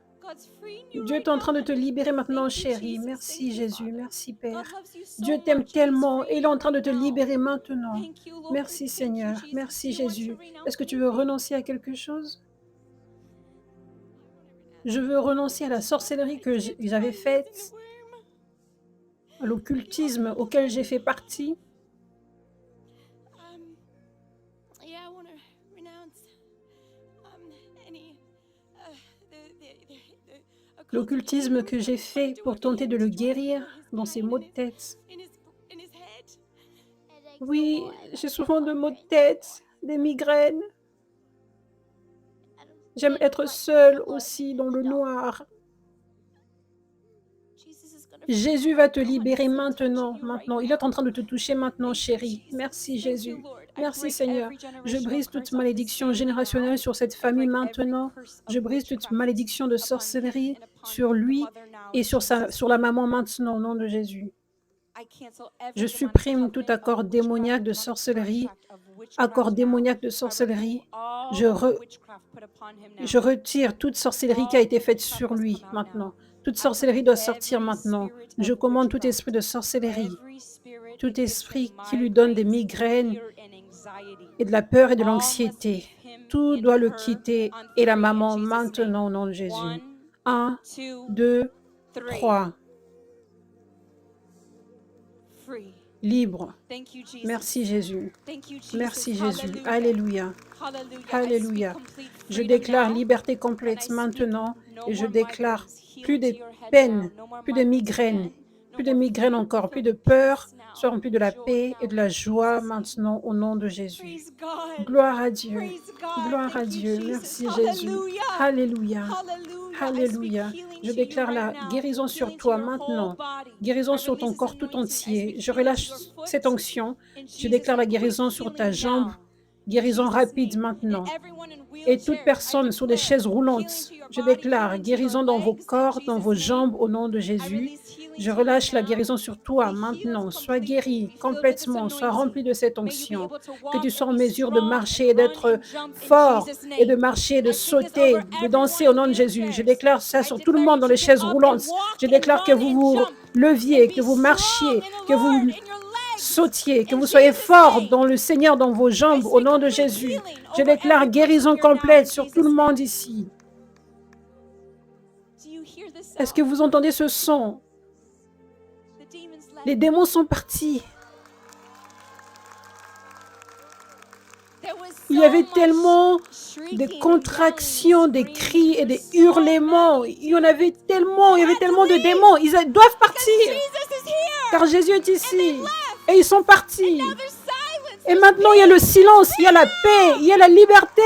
Dieu est en train de te libérer maintenant, chérie. Merci Jésus, merci Père. Dieu t'aime tellement et il est en train de te libérer maintenant. Merci Seigneur, merci Jésus. Est-ce que tu veux renoncer à quelque chose? Je veux renoncer à la sorcellerie que j'avais faite, à l'occultisme auquel j'ai fait partie. L'occultisme que j'ai fait pour tenter de le guérir dans ses maux de tête. Oui, j'ai souvent de maux de tête, des migraines. J'aime être seule aussi dans le noir. Jésus va te libérer maintenant. Il est en train de te toucher maintenant, chérie. Merci Jésus. Merci Seigneur. Je brise toute malédiction générationnelle sur cette famille maintenant. Je brise toute malédiction de sorcellerie sur lui et sur la maman maintenant au nom de Jésus. Je supprime tout accord démoniaque de sorcellerie. Accord démoniaque de sorcellerie. Je retire toute sorcellerie qui a été faite sur lui maintenant. Toute sorcellerie doit sortir maintenant. Je commande tout esprit de sorcellerie, tout esprit qui lui donne des migraines et de la peur et de l'anxiété. Tout doit le quitter et la maman maintenant au nom de Jésus. 1, 2, 3. Libre. Merci Jésus. Merci Jésus. Alléluia. Alléluia. Je déclare liberté complète maintenant et je déclare plus de peine, plus de migraines encore, plus de peur, soit plus de la paix et de la joie maintenant au nom de Jésus. Gloire à Dieu. Gloire à Dieu. Merci Jésus. Alléluia. Alléluia. Je déclare la guérison sur toi maintenant. Guérison sur ton corps tout entier. Je relâche cette onction. Je déclare la guérison sur ta jambe. Guérison rapide maintenant. Et toute personne sur des chaises roulantes, je déclare guérison dans vos corps, dans vos jambes au nom de Jésus. Je relâche la guérison sur toi maintenant. Sois guéri complètement, sois rempli de cette onction. Que tu sois en mesure de marcher et d'être fort et de marcher, de sauter, de danser au nom de Jésus. Je déclare ça sur tout le monde dans les chaises roulantes. Je déclare que vous vous leviez, que vous marchiez, que vous sautiez, que vous soyez forts dans le Seigneur, dans vos jambes, au nom de Jésus. Je déclare guérison complète sur tout le monde ici. Est-ce que vous entendez ce son? Les démons sont partis. Il y avait tellement de contractions, des cris et des hurlements. Il y avait tellement de démons. Ils doivent partir. Car Jésus est ici. Et ils sont partis. Et maintenant, il y a le silence, il y a la paix, il y a la liberté.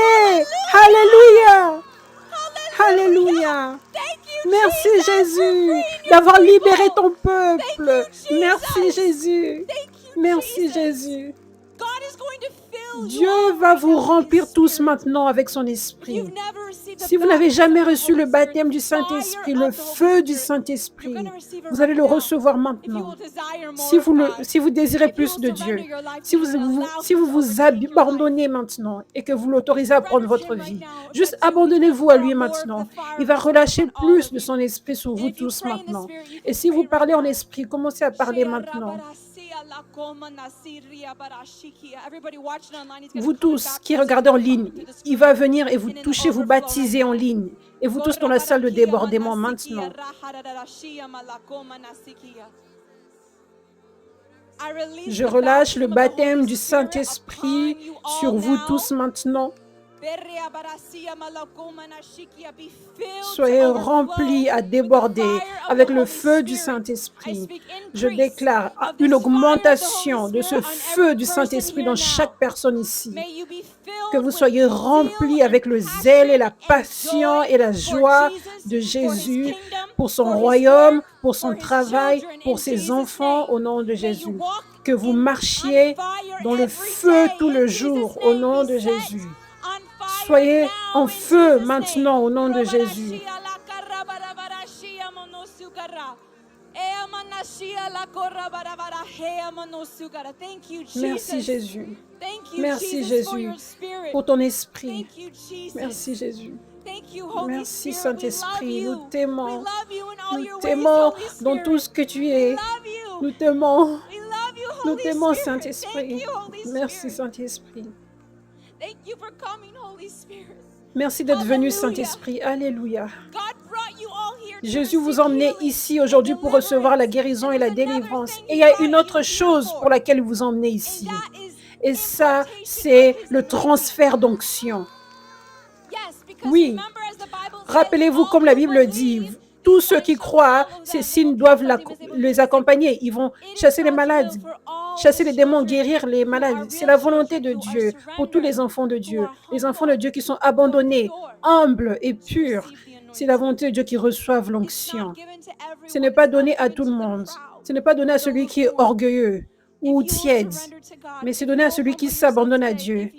Alléluia. Alléluia. Merci Jésus d'avoir libéré ton peuple. Merci Jésus. Merci Jésus. Dieu va vous remplir tous maintenant avec son esprit. Si vous n'avez jamais reçu le baptême du Saint-Esprit, le feu du Saint-Esprit, vous allez le recevoir maintenant. Si vous désirez plus de Dieu, si vous vous abandonnez maintenant et que vous l'autorisez à prendre votre vie, juste abandonnez-vous à lui maintenant. Il va relâcher plus de son esprit sur vous tous maintenant. Et si vous parlez en esprit, commencez à parler maintenant. Vous tous qui regardez en ligne, il va venir et vous toucher, vous baptiser en ligne. Et vous tous dans la salle de débordement maintenant. Je relâche le baptême du Saint-Esprit sur vous tous maintenant. Soyez remplis à déborder avec le feu du Saint-Esprit. Je déclare une augmentation de ce feu du Saint-Esprit dans chaque personne ici. Que vous soyez remplis avec le zèle et la passion et la joie de Jésus pour son royaume, pour son travail, pour ses enfants au nom de Jésus. Que vous marchiez dans le feu tout le jour au nom de Jésus. Soyez en feu maintenant au nom de Jésus. Merci Jésus. Merci Jésus pour ton esprit. Merci Jésus. Merci Saint-Esprit. Nous t'aimons. Nous t'aimons dans tout ce que tu es. Nous t'aimons. Nous t'aimons Saint-Esprit. Merci Saint-Esprit. Merci d'être venu, Saint-Esprit. Alléluia. Jésus vous emmenait ici aujourd'hui pour recevoir la guérison et la délivrance. Et il y a une autre chose pour laquelle vous emmenez ici. Et ça, c'est le transfert d'onction. Oui. Rappelez-vous, comme la Bible dit, tous ceux qui croient, ces signes doivent les accompagner. Ils vont chasser les malades, chasser les démons, guérir les malades. C'est la volonté de Dieu pour tous les enfants de Dieu. Les enfants de Dieu qui sont abandonnés, humbles et purs. C'est la volonté de Dieu qui reçoivent l'onction. Ce n'est pas donné à tout le monde. Ce n'est pas donné à celui qui est orgueilleux ou tiède. Mais c'est donné à celui qui s'abandonne à Dieu,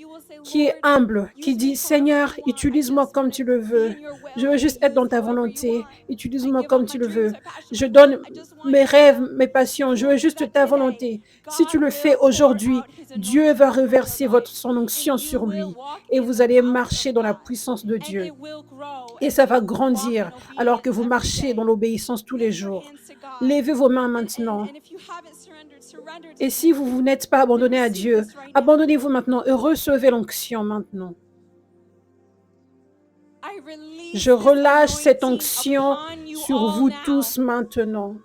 qui est humble, qui dit « Seigneur, utilise-moi comme tu le veux. Je veux juste être dans ta volonté. Utilise-moi comme tu le veux. Je donne mes rêves, mes passions. Je veux juste ta volonté. » Si tu le fais aujourd'hui, Dieu va reverser son onction sur lui et vous allez marcher dans la puissance de Dieu. Et ça va grandir alors que vous marchez dans l'obéissance tous les jours. Levez vos mains maintenant. Et si vous n'êtes pas abandonné à Dieu, abandonnez-vous maintenant et recevez l'onction maintenant. Je relâche cette onction sur vous tous maintenant.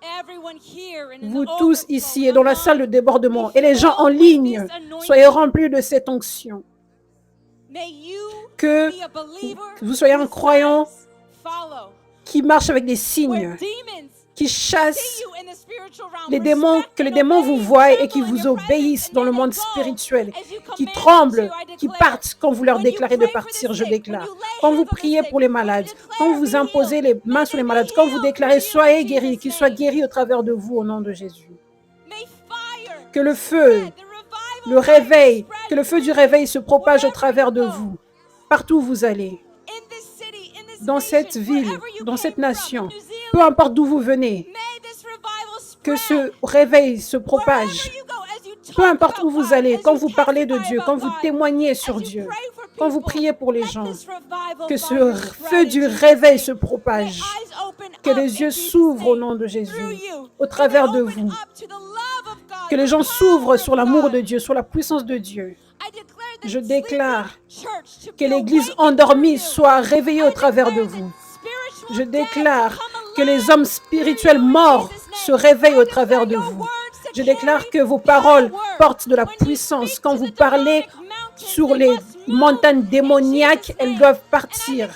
Vous tous ici et dans la salle de débordement et les gens en ligne, soyez remplis de cette onction. Que vous soyez un croyant qui marche avec des signes, qui chasse les démons, que les démons vous voient et qui vous obéissent dans le monde spirituel, qui tremblent, qui partent quand vous leur déclarez de partir, je déclare. Quand vous priez pour les malades, quand vous imposez les mains sur les malades, quand vous déclarez soyez guéris, qu'ils soient guéris au travers de vous au nom de Jésus. Que le feu, le réveil, que le feu du réveil se propage au travers de vous, partout où vous allez. Dans cette ville, dans cette nation, peu importe d'où vous venez, Que ce réveil se propage. Peu importe où vous allez, quand vous parlez de Dieu, quand vous témoignez sur Dieu, quand vous priez pour les gens, que ce feu du réveil se propage, que les yeux s'ouvrent au nom de Jésus, au travers de vous, que les gens s'ouvrent sur l'amour de Dieu, sur la puissance de Dieu. Je déclare que l'Église endormie soit réveillée au travers de vous. Je déclare que les hommes spirituels morts se réveillent au travers de vous. Je déclare que vos paroles portent de la puissance. Quand vous parlez sur les montagnes démoniaques, elles doivent partir.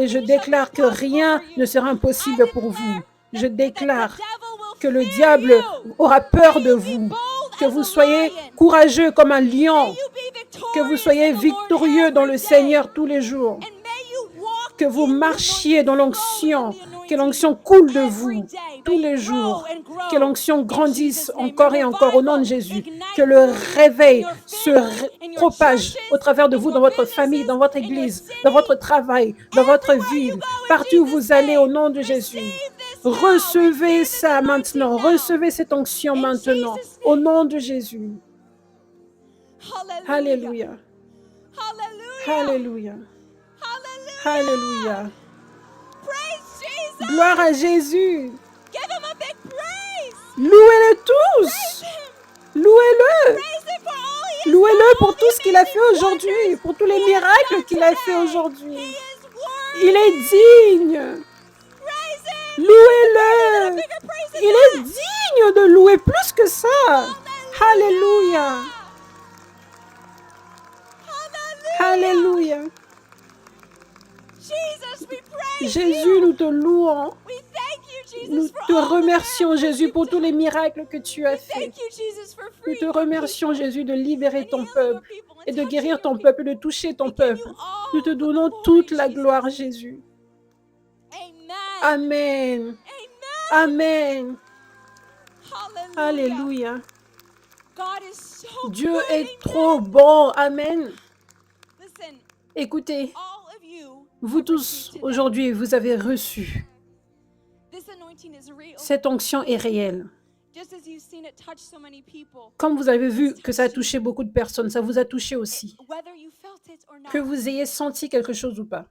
Et je déclare que rien ne sera impossible pour vous. Je déclare que le diable aura peur de vous, que vous soyez courageux comme un lion, que vous soyez victorieux dans le Seigneur tous les jours, que vous marchiez dans l'onction, que l'onction coule de vous tous les jours, que l'onction grandisse encore et encore au nom de Jésus, que le réveil se propage au travers de vous dans votre famille, dans votre église, dans votre travail, dans votre ville, partout où vous allez au nom de Jésus. Recevez ça maintenant, recevez cette onction maintenant, au nom de Jésus. Alléluia. Alléluia. Alléluia. Gloire à Jésus. Louez-le tous. Louez-le. Louez-le pour tout ce qu'il a fait aujourd'hui, pour tous les miracles qu'il a fait aujourd'hui. Il est digne. Louez-le. Il est digne de louer plus que ça. Alléluia. Alléluia. Jésus, nous te louons. Nous te remercions, Jésus, pour tous les miracles que tu as faits. Nous te remercions, Jésus, de libérer ton peuple et de guérir ton peuple et de toucher ton peuple. Nous te donnons toute la gloire, Jésus. Amen. Amen. Alléluia. Dieu est trop bon. Amen. Écoutez, vous tous, aujourd'hui, vous avez reçu. Cette onction est réelle. Comme vous avez vu que ça a touché beaucoup de personnes, ça vous a touché aussi. Que vous ayez senti quelque chose ou pas.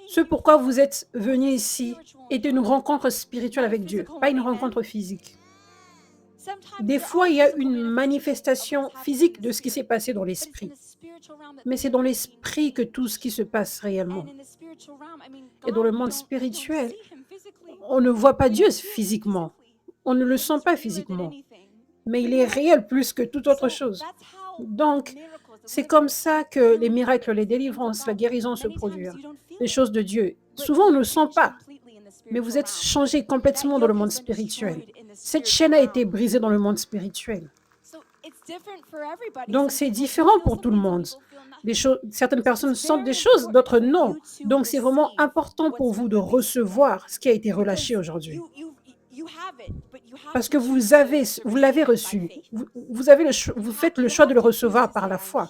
Ce pourquoi vous êtes venus ici est une rencontre spirituelle avec Dieu, pas une rencontre physique. Des fois, il y a une manifestation physique de ce qui s'est passé dans l'esprit. Mais c'est dans l'esprit que tout ce qui se passe réellement. Et dans le monde spirituel, on ne voit pas Dieu physiquement. On ne le sent pas physiquement. Mais il est réel plus que toute autre chose. Donc, c'est comme ça que les miracles, les délivrances, la guérison se produisent. Les choses de Dieu. Souvent, on ne le sent pas. Mais vous êtes changé complètement dans le monde spirituel. Cette chaîne a été brisée dans le monde spirituel. Donc, c'est différent pour tout le monde. Certaines personnes sentent des choses, d'autres non. Donc, c'est vraiment important pour vous de recevoir ce qui a été relâché aujourd'hui. Parce que vous l'avez reçu. Vous faites le choix de le recevoir par la foi.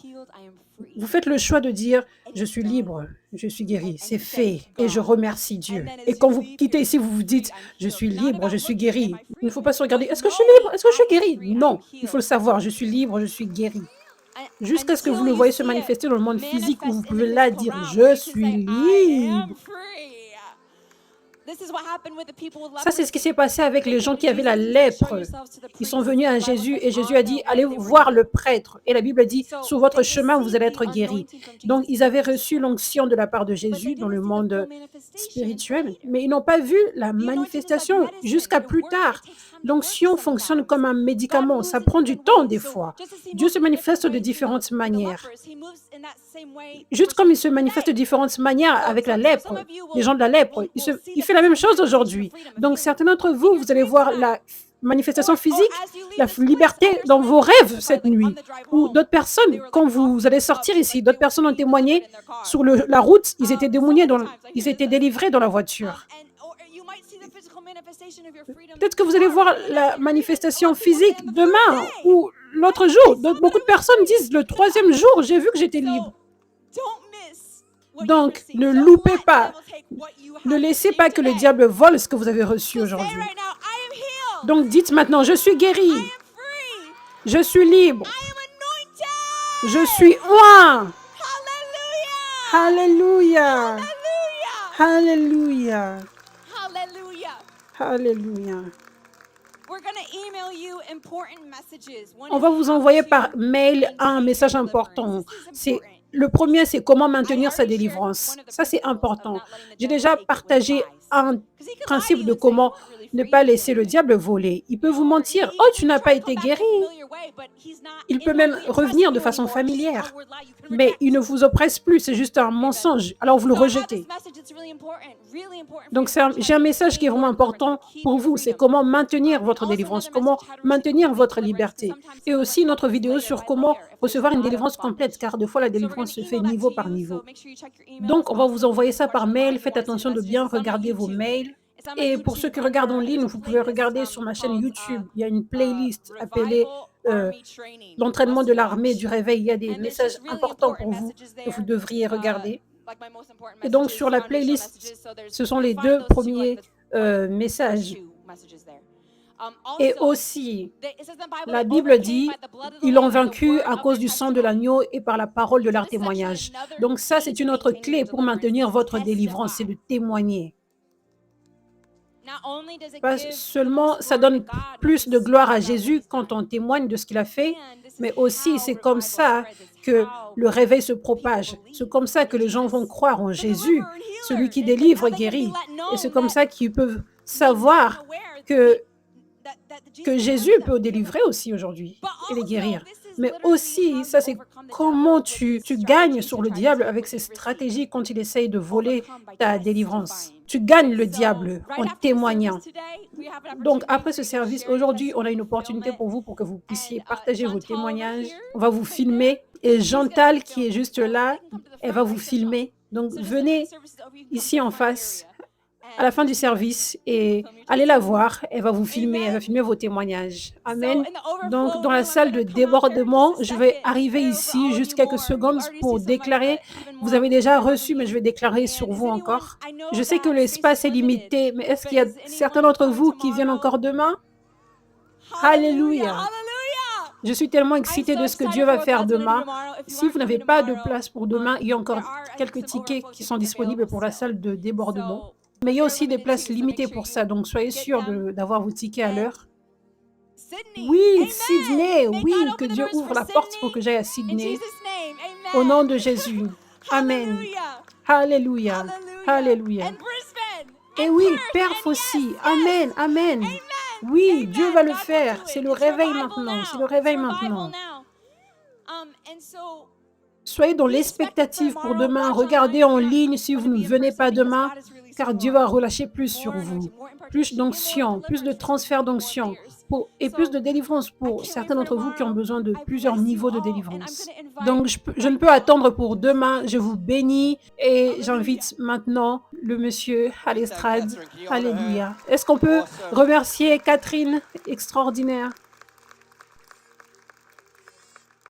Vous faites le choix de dire, je suis libre, je suis guéri, c'est fait et je remercie Dieu. Et quand vous quittez ici, vous vous dites, je suis libre, je suis guéri. Il ne faut pas se regarder, est-ce que je suis libre, est-ce que je suis guéri? Non, il faut le savoir, je suis libre, je suis guéri. Jusqu'à ce que vous le voyez se manifester dans le monde physique où vous pouvez là dire, je suis libre. Ça, c'est ce qui s'est passé avec les gens qui avaient la lèpre. Ils sont venus à Jésus et Jésus a dit, allez voir le prêtre. Et la Bible a dit, sur votre chemin, vous allez être guéris. Donc, ils avaient reçu l'onction de la part de Jésus dans le monde spirituel, mais ils n'ont pas vu la manifestation jusqu'à plus tard. L'onction fonctionne comme un médicament. Ça prend du temps des fois. Dieu se manifeste de différentes manières. Juste comme il se manifeste de différentes manières avec la lèpre, les gens de la lèpre, il fait la même chose aujourd'hui. Donc, certains d'entre vous, vous allez voir la manifestation physique, la liberté dans vos rêves cette nuit. Ou d'autres personnes, quand vous allez sortir ici, d'autres personnes ont témoigné sur la route, ils étaient délivrés dans la voiture. Peut-être que vous allez voir la manifestation physique demain ou l'autre jour. Donc, beaucoup de personnes disent, le 3e jour, j'ai vu que j'étais libre. Donc, ne loupez pas. Ne laissez pas que le diable vole ce que vous avez reçu aujourd'hui. Donc dites maintenant, je suis guéri, I am free. je suis libre, I am anointed. je suis oint. Hallelujah. Alléluia, Hallelujah. alléluia, Hallelujah. alléluia. We're going to email you important messages. One On is va vous how envoyer to par mail un maintain message your important. deliverance. This is C'est important. le premier, c'est comment maintenir I sa already shared délivrance. one of the Ça, c'est principles of important. not letting the J'ai devil déjà take it with partagé lies. un 'Cause he could lie to principe you de and say, comment "You weren't really ne free pas from laisser le anything." diable voler. Il peut vous Or mentir, he oh, tu can n'as try pas to come été back guéri. the familiar way, but he's not Il peut in même no way revenir de oppressing you façon anymore. It's just a familière. word lie you can Mais reject. il ne vous oppresse plus, c'est juste un mensonge. Alors vous le So I have this rejetez. message that's really important for Donc you to watch j'ai how un to message qui est maintain vraiment your deliverance, important how to keep pour your vous, c'est freedom. comment maintenir And votre also délivrance, another comment message, how to receive maintenir complete votre deliverance, 'cause liberté. sometimes Et some of aussi us une have autre this vidéo layer sur by comment layer if there's a recevoir une lot of délivrance complète, bondage. car des fois la So we're going délivrance to se email fait that niveau to par you, niveau. so make sure you check your emails. Donc on va vous Also, envoyer if ça you're par watching mail, live, you faites want to see attention de messages, bien some on regarder vos YouTube. mails. It's on my Et pour ceux YouTube qui regardent en under ligne, there's a vous pouvez regarder playlist sur ma chaîne called YouTube. Il y a une playlist appelée Revival euh, Army Training. l'entraînement Must de l'armée watch. du réveil. Il y a des And there's messages just really importants important pour vous messages que vous there. devriez regarder. Like my most important Et donc messages, sur la foundational playlist, messages. So there's ce sont you'll les find deux those two, like premiers the first messages. two messages there. Et Also, aussi, it says in the Bible la they Bible overcame dit, by the blood of the ils Lamb l'ont and the vaincu word à of cause their du sang de testimony. l'agneau et par la parole de So leur this is actually témoignage. another Donc ça, key c'est to une autre maintaining clé your pour deliverance, maintenir is votre délivrance, c'est testify. de témoigner. Not only does it Pas give the seulement, most ça glory to donne God when plus we de gloire à speak about what Jésus he's quand done, on témoigne de ce qu'il a fait, and this is mais aussi c'est how comme revival ça spreads. It's que how le réveil se people propage. C'est believe comme ça que in les gens vont Jesus, croire en the Jésus, deliverer and celui qui healer, and délivre how et they can be guérit. let Et c'est known comme that ça qu'ils peuvent they savoir become aware que that que Jesus Jésus heals them, peut heal them. délivrer aussi aujourd'hui But et les also, guérir. this is Mais literally aussi, how ça you c'est overcome the comment devil with his tu gagnes strategies sur to le try to diable steal avec what ses you've received. stratégies quand il essaye de voler Overcome by ta délivrance. testifying. Tu gagnes le So, diable right en after the témoignant. service today, we have an Donc, opportunity après for ce you to service, share your aujourd'hui, on a une testimony opportunité fulfillment. pour vous pour que vous puissiez And partager vos Chantal over témoignages. here, On va vous right there, filmer et she's gonna Chantal, qui est film. juste So they là, can come to the elle front va vous right there, Sean. filmer. Donc, So just after the venez service is over, you can come ici to the en front face area à la fin and du service et film your allez la testimony. voir. Elle va vous filmer, elle va Amen. filmer vos témoignages. So Amen. in the Donc, overflow dans la room, I'm salle gonna de come out there in débordement, just a je vais second arriver and pray over ici all of juste you quelques more. You've secondes already pour seen some of my déclarer. even Vous more avez déjà more reçu, than mais me. je vais déclarer And sur is vous anyone, encore. I know Je sais que that space l'espace is est limited, limité, mais est-ce but qu'il y a is certains anyone d'entre coming vous qui viennent tomorrow? encore demain? Hallelujah, Alléluia. hallelujah. Je suis tellement I'm excitée so de ce que excited Dieu for va what faire God's gonna do demain. tomorrow. If you Si aren't vous n'avez coming pas de tomorrow, place pour demain, il y a encore there are, I think, quelques some tickets overflow qui sont tickets disponibles available pour la still. salle de débordement. So Mais il y a they're aussi des limited places too, so make limitées sure pour you ça, donc soyez get sûrs them. d'avoir vos tickets à And l'heure. Sydney, Oui, amen. Sydney, May oui, God que open the Dieu doors ouvre for la porte pour Sydney que j'aille à in Sydney. Jesus' name, Au nom amen. de Jésus. Amen. Hallelujah, Alléluia. hallelujah. Alléluia. And Brisbane, Et and oui, Perth, Perth and aussi. yes, Amen. yes, Amen. amen, Oui, Dieu va amen. le God will faire. do C'est it. le It's réveil revival maintenant. C'est le now. It's réveil revival maintenant. now. And so Soyez dans be expectant for l'expectative pour tomorrow. demain. Watch Regardez online en if you're ligne not si vous going to ne be in venez person pas because demain, God is releasing car Dieu more. va relâcher plus sur More vous. anointing, more Plus impartation, and more d'onction, plus de deliverance for some transfert people, more d'onction layers. et plus So de délivrance I pour can't wait certains for d'entre vous qui ont tomorrow. besoin de I plusieurs bless you niveaux de all, and I'm délivrance. going to invite Donc, je ne right peux now. attendre pour demain. Je vous bénis et Hallelujah. j'invite maintenant le monsieur à Well done, l'estrade. Catherine. Can you honour her? Alléluia. Est-ce qu'on peut Awesome. remercier Catherine, extraordinaire?